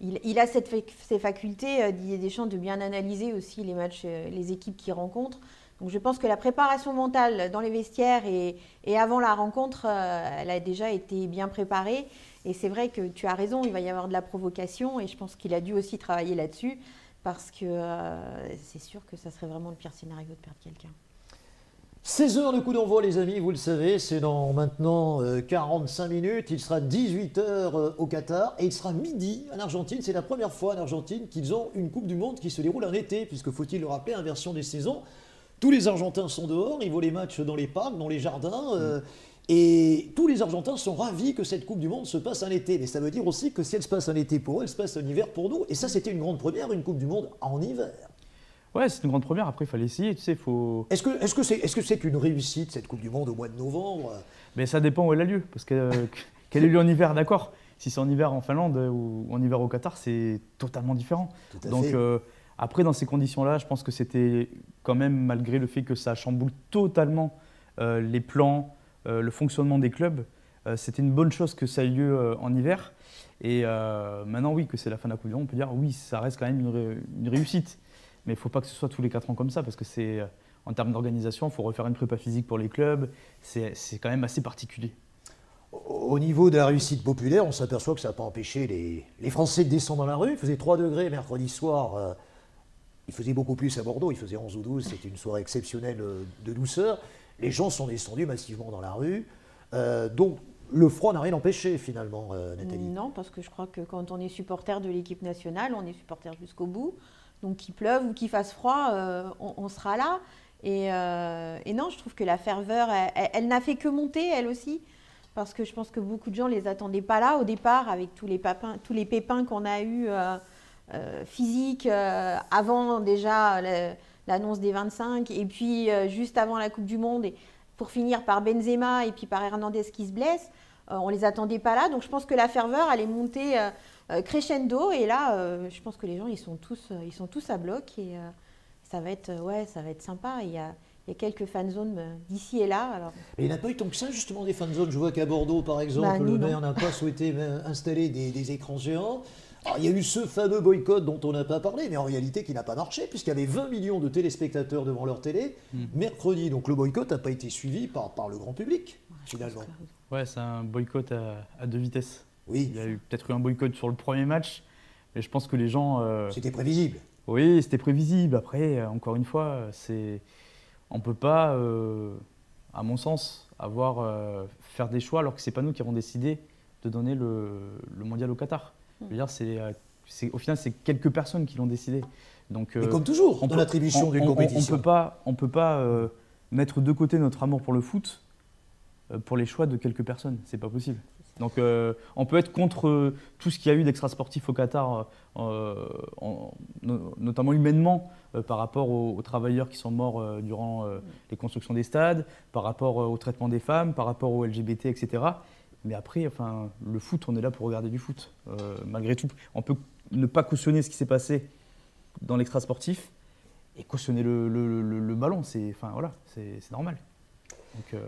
Il a ces facultés, Didier Deschamps, de bien analyser aussi les matchs, les équipes qu'il rencontre. Donc je pense que la préparation mentale dans les vestiaires et avant la rencontre, elle a déjà été bien préparée. Et c'est vrai que tu as raison, il va y avoir de la provocation. Et je pense qu'il a dû aussi travailler là-dessus parce que c'est sûr que ça serait vraiment le pire scénario de perdre quelqu'un. 16h le coup d'envoi les amis, vous le savez, c'est dans maintenant 45 minutes, il sera 18h au Qatar et il sera midi en Argentine. C'est la première fois en Argentine qu'ils ont une Coupe du Monde qui se déroule en été, puisque faut-il le rappeler, inversion des saisons. Tous les Argentins sont dehors, ils voient les matchs dans les parcs, dans les jardins, et tous les Argentins sont ravis que cette Coupe du Monde se passe en été. Mais ça veut dire aussi que si elle se passe en été pour eux, elle se passe en hiver pour nous. Et ça, c'était une grande première, une Coupe du Monde en hiver. Ouais, c'est une grande première. Après, il fallait essayer. Tu sais, faut. Est-ce que c'est une réussite cette Coupe du Monde au mois de novembre? Mais ça dépend où elle a lieu, parce qu'elle a lieu en hiver, d'accord. Si c'est en hiver en Finlande ou en hiver au Qatar, c'est totalement différent. Donc après, dans ces conditions-là, je pense que c'était quand même, malgré le fait que ça chamboule totalement les plans, le fonctionnement des clubs, c'était une bonne chose que ça ait lieu en hiver. Et maintenant, oui, que c'est la fin de la Coupe du Monde, on peut dire oui, ça reste quand même une réussite. Mais il ne faut pas que ce soit tous les 4 ans comme ça, parce que c'est, en termes d'organisation, il faut refaire une prépa physique pour les clubs. C'est quand même assez particulier. Au niveau de la réussite populaire, on s'aperçoit que ça n'a pas empêché les Français de descendre dans la rue. Il faisait 3 degrés mercredi soir. Il faisait beaucoup plus à Bordeaux. Il faisait 11 ou 12. C'était une soirée exceptionnelle de douceur. Les gens sont descendus massivement dans la rue. Donc, le froid n'a rien empêché, finalement, Nathalie. Non, parce que je crois que quand on est supporter de l'équipe nationale, on est supporter jusqu'au bout. Donc qu'il pleuve ou qu'il fasse froid, on sera là. Et non, je trouve que la ferveur, elle n'a fait que monter, elle aussi. Parce que je pense que beaucoup de gens ne les attendaient pas là au départ, avec tous les pépins qu'on a eus physiques avant déjà l'annonce des 25. Et puis juste avant la Coupe du Monde, et pour finir par Benzema et puis par Hernandez qui se blesse. On ne les attendait pas là. Donc je pense que la ferveur, elle est montée crescendo. Et là, je pense que les gens, ils sont tous à bloc. Et ça va être sympa. Il y a quelques fan zones d'ici et là. Alors. Et il n'y en a pas eu tant que ça, justement, des fan zones. Je vois qu'à Bordeaux, par exemple, le maire n'a pas souhaité installer des écrans géants. Alors, il y a eu ce fameux boycott dont on n'a pas parlé, mais en réalité qui n'a pas marché, puisqu'il y avait 20 millions de téléspectateurs devant leur télé mercredi. Donc le boycott n'a pas été suivi par le grand public, finalement. Ouais, c'est un boycott à 2 vitesses. Oui. Il y a peut-être eu un boycott sur le premier match, mais je pense que les gens... C'était prévisible. Oui, c'était prévisible. Après, encore une fois, on ne peut pas, à mon sens, faire des choix alors que ce n'est pas nous qui avons décidé de donner le mondial au Qatar. Je veux dire, au final, c'est quelques personnes qui l'ont décidé. Donc, mais comme toujours, dans l'attribution d'une compétition. On ne peut pas mettre de côté notre amour pour le foot pour les choix de quelques personnes. C'est pas possible. Donc, on peut être contre tout ce qu'il y a eu d'extra-sportif au Qatar, notamment humainement, par rapport aux travailleurs qui sont morts durant les constructions des stades, par rapport au traitement des femmes, par rapport aux LGBT, etc. Mais après, le foot, on est là pour regarder du foot. Malgré tout, on peut ne pas cautionner ce qui s'est passé dans l'extra-sportif et cautionner le ballon. C'est normal. Donc,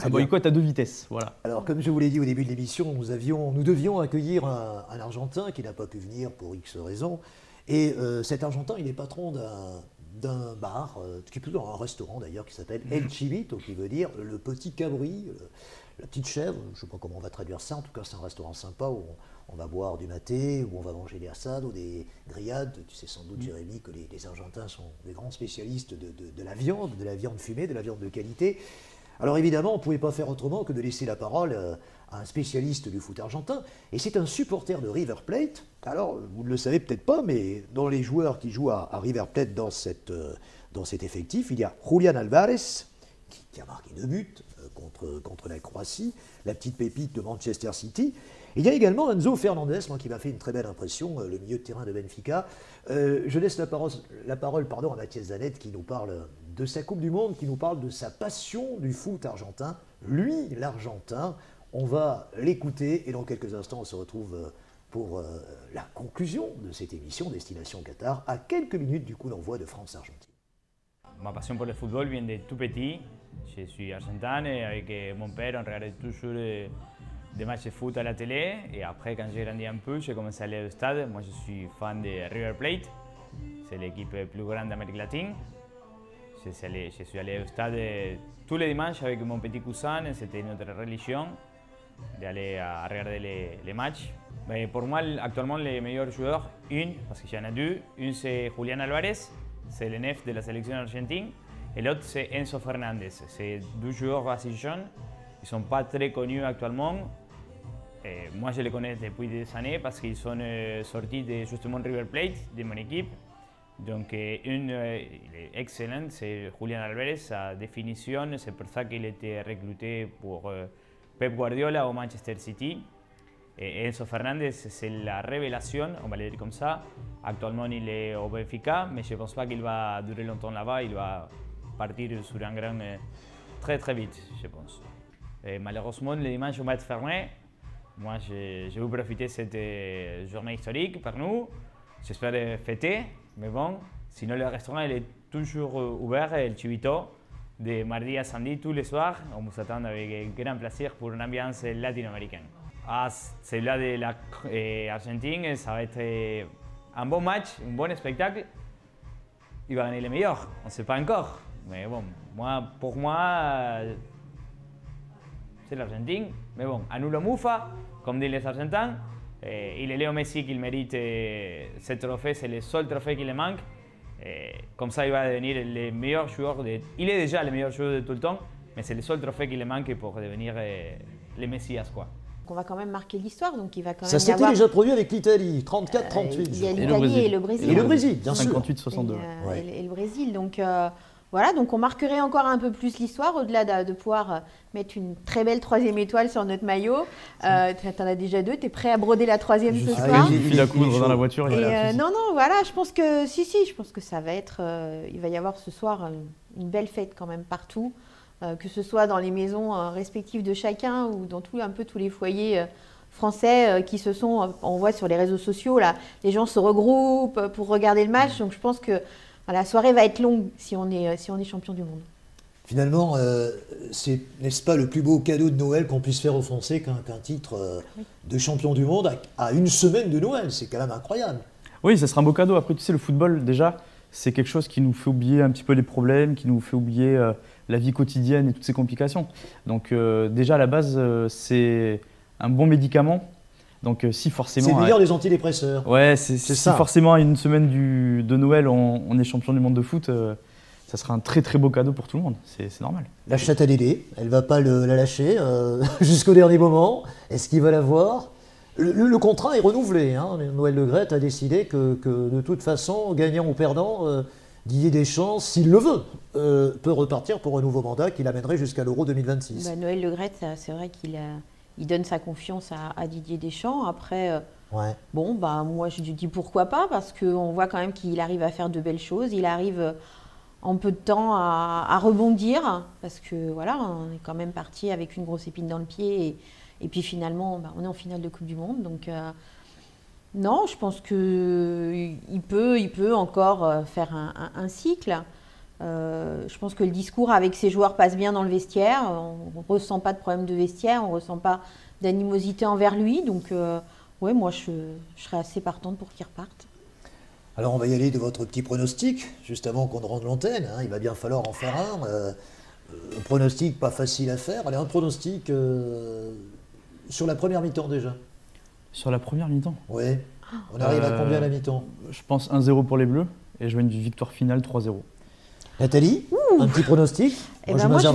un boycott à 2 vitesses. Voilà. Alors, comme je vous l'ai dit au début de l'émission, nous devions accueillir un Argentin qui n'a pas pu venir pour X raisons. Et cet Argentin, il est patron d'un bar, qui est plutôt un restaurant d'ailleurs, qui s'appelle El Chivito, qui veut dire le petit cabri, la petite chèvre. Je ne sais pas comment on va traduire ça. En tout cas, c'est un restaurant sympa où on va boire du maté, où on va manger des assados, des grillades. Tu sais sans doute, Jérémy, que les Argentins sont des grands spécialistes de la viande fumée, de la viande de qualité. Alors évidemment, on ne pouvait pas faire autrement que de laisser la parole à un spécialiste du foot argentin, et c'est un supporter de River Plate. Alors, vous ne le savez peut-être pas, mais dans les joueurs qui jouent à River Plate dans cet effectif, il y a Julián Álvarez, qui a marqué 2 buts contre la Croatie, la petite pépite de Manchester City. Il y a également Enzo Fernandez, moi, qui m'a fait une très belle impression, le milieu de terrain de Benfica. Je laisse la parole à Mathias Zanet, qui nous parle de sa Coupe du Monde, qui nous parle de sa passion du foot argentin. Lui, l'Argentin, on va l'écouter et dans quelques instants, on se retrouve pour la conclusion de cette émission Destination Qatar, à quelques minutes du coup d'envoi de France-Argentine. Ma passion pour le football vient de tout petit. Je suis argentin et avec mon père, on regardait toujours des matchs de foot à la télé. Et après, quand j'ai grandi un peu, j'ai commencé à aller au stade. Moi, je suis fan de River Plate. C'est l'équipe plus grande d'Amérique latine. Je suis allé au stade tous les dimanches avec mon petit cousin. C'était notre religion d'aller à regarder les matchs. Mais pour moi, actuellement, les meilleurs joueurs, parce qu'il y en a 2. Une, c'est Julián Álvarez, c'est le neuf de la sélection argentine. Et l'autre, c'est Enzo Fernandez. C'est 2 joueurs assez jeunes. Ils ne sont pas très connus actuellement. Et moi, je les connais depuis des années parce qu'ils sont sortis de justement River Plate, de mon équipe. Donc, il est excellent, c'est Julián Álvarez. Sa définition, c'est pour ça qu'il a été recruté pour Pep Guardiola au Manchester City. Et Enzo Fernandez, c'est la révélation, on va le dire comme ça. Actuellement, il est au Benfica, mais je ne pense pas qu'il va durer longtemps là-bas. Il va partir sur un grand très très vite, je pense. Et malheureusement, le dimanche, on va être fermé. Moi, je vais profiter de cette journée historique pour nous. J'espère fêter, mais bon, sinon le restaurant il est toujours ouvert, el Chivito, de mardi à samedi tous les soirs. On vous attend avec grand plaisir pour une ambiance latino-américaine. Celui-là de l'Argentine, ça va être un bon match, un bon spectacle. Il va gagner le meilleur, on ne sait pas encore. Mais bon, pour moi, c'est l'Argentine. Mais bon, à nous la mufa, comme disent les Argentins. Il est Léo Messi qui mérite ce trophée, c'est le seul trophée qui lui manque. Comme ça, il va devenir le meilleur joueur. Il est déjà le meilleur joueur de tout le temps, mais c'est le seul trophée qui lui manque pour devenir le Messias, quoi. On va quand même marquer l'histoire, donc il va quand même Ça s'était déjà produit avec l'Italie, 34-38. Il y a l'Italie et le Brésil. Et le Brésil, bien sûr. 58-62. Et le Brésil, donc voilà, donc on marquerait encore un peu plus l'histoire, au-delà de pouvoir mettre une très belle 3e étoile sur notre maillot. Tu en as déjà 2, tu es prêt à broder la 3e ce soir. Il file à coudre dans la voiture. Non, voilà, je pense que je pense que ça va être, il va y avoir ce soir une belle fête quand même partout. Que ce soit dans les maisons respectives de chacun ou dans un peu tous les foyers français qui se sont, on voit sur les réseaux sociaux, là, les gens se regroupent pour regarder le match. Donc je pense que la soirée va être longue si on est champion du monde. Finalement, c'est, n'est-ce pas, le plus beau cadeau de Noël qu'on puisse faire aux Français qu'un titre de champion du monde à une semaine de Noël. C'est quand même incroyable. Oui, ça sera un beau cadeau. Après, tu sais, le football, déjà, c'est quelque chose qui nous fait oublier un petit peu les problèmes, qui nous fait oublier la vie quotidienne et toutes ces complications. Donc déjà, à la base, c'est un bon médicament. Donc si forcément… C'est le meilleur des antidépresseurs. Ouais, si forcément à une semaine de Noël, on est champion du monde de foot, ça sera un très très beau cadeau pour tout le monde. C'est normal. La chatte à Dédé, elle ne va pas la lâcher jusqu'au dernier moment. Est-ce qu'il va la voir ? Le contrat est renouvelé. Hein. Noël Le Graët a décidé que de toute façon, gagnant ou perdant, Didier Deschamps, s'il le veut, peut repartir pour un nouveau mandat qui l'amènerait jusqu'à l'Euro 2026. Noël Le Graët, c'est vrai qu'il donne sa confiance à Didier Deschamps. Après, moi je dis pourquoi pas, parce qu'on voit quand même qu'il arrive à faire de belles choses. Il arrive en peu de temps à rebondir, parce que voilà, on est quand même parti avec une grosse épine dans le pied. Et puis finalement, on est en finale de Coupe du Monde. Donc non, je pense qu'il peut encore faire un cycle. Je pense que le discours avec ses joueurs passe bien dans le vestiaire. On ne ressent pas de problème de vestiaire, on ne ressent pas d'animosité envers lui. Donc moi je serais assez partante pour qu'il reparte. Alors on va y aller de votre petit pronostic, juste avant qu'on ne rende l'antenne. Hein, il va bien falloir en faire un. Un pronostic pas facile à faire. Allez, un pronostic sur la première mi-temps déjà. Sur la première mi-temps ? Oui. On arrive à combien à la mi-temps ? Je pense 1-0 pour les Bleus et je vois une victoire finale 3-0. Nathalie ? Un petit pronostic? Moi, je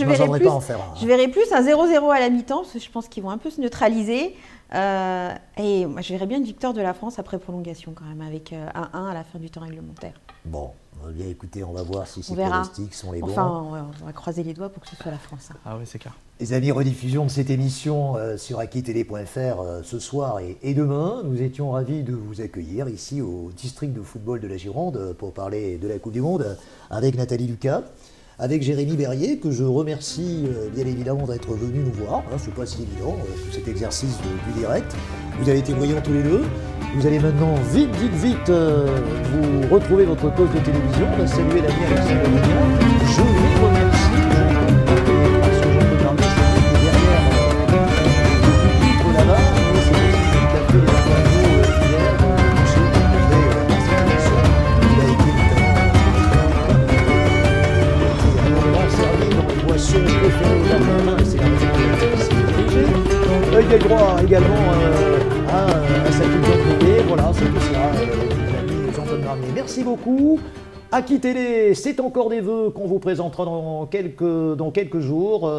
verrais pas en faire un. Je verrais plus un 0-0 à la mi-temps, parce que je pense qu'ils vont un peu se neutraliser. Et moi, je verrais bien une victoire de la France après prolongation, quand même, avec 1-1 à la fin du temps réglementaire. Bon, bien écoutez, on va voir si ces pronostics sont les bons. Enfin, on va croiser les doigts pour que ce soit la France. Ah oui, c'est clair. Les amis, rediffusion de cette émission sur akitélé.fr ce soir et demain. Nous étions ravis de vous accueillir ici au district de football de la Gironde pour parler de la Coupe du Monde avec Nathalie Lucas, avec Jérémy Berrier, que je remercie bien évidemment d'être venu nous voir. Hein, c'est pas si évident, tout cet exercice du direct. Vous avez été brillants tous les deux. Vous allez maintenant vite vous retrouver votre poste de télévision. On va saluer l'ami Alexandre Legna. Je vous remercie. Parce que j'en peux parler, c'est derrière le titre là-bas. Mais c'est aussi celui qui a fait les interviews hier. J'ai rencontré Marcel Alexandre. Il a été notamment servi dans les boissons préférées de la main. Et c'est la raison pour laquelle c'est dirigé. Il a le droit également à sa culture privée. Voilà, c'est tout cela. Jean-Paul Garnier, merci beaucoup. Akitélé, c'est encore des vœux qu'on vous présentera dans quelques jours.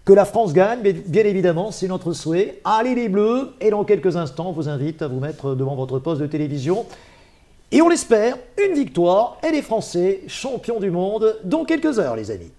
Que la France gagne, mais bien évidemment, c'est notre souhait. Allez les Bleus, et dans quelques instants, on vous invite à vous mettre devant votre poste de télévision. Et on l'espère, une victoire et les Français champions du monde dans quelques heures, les amis.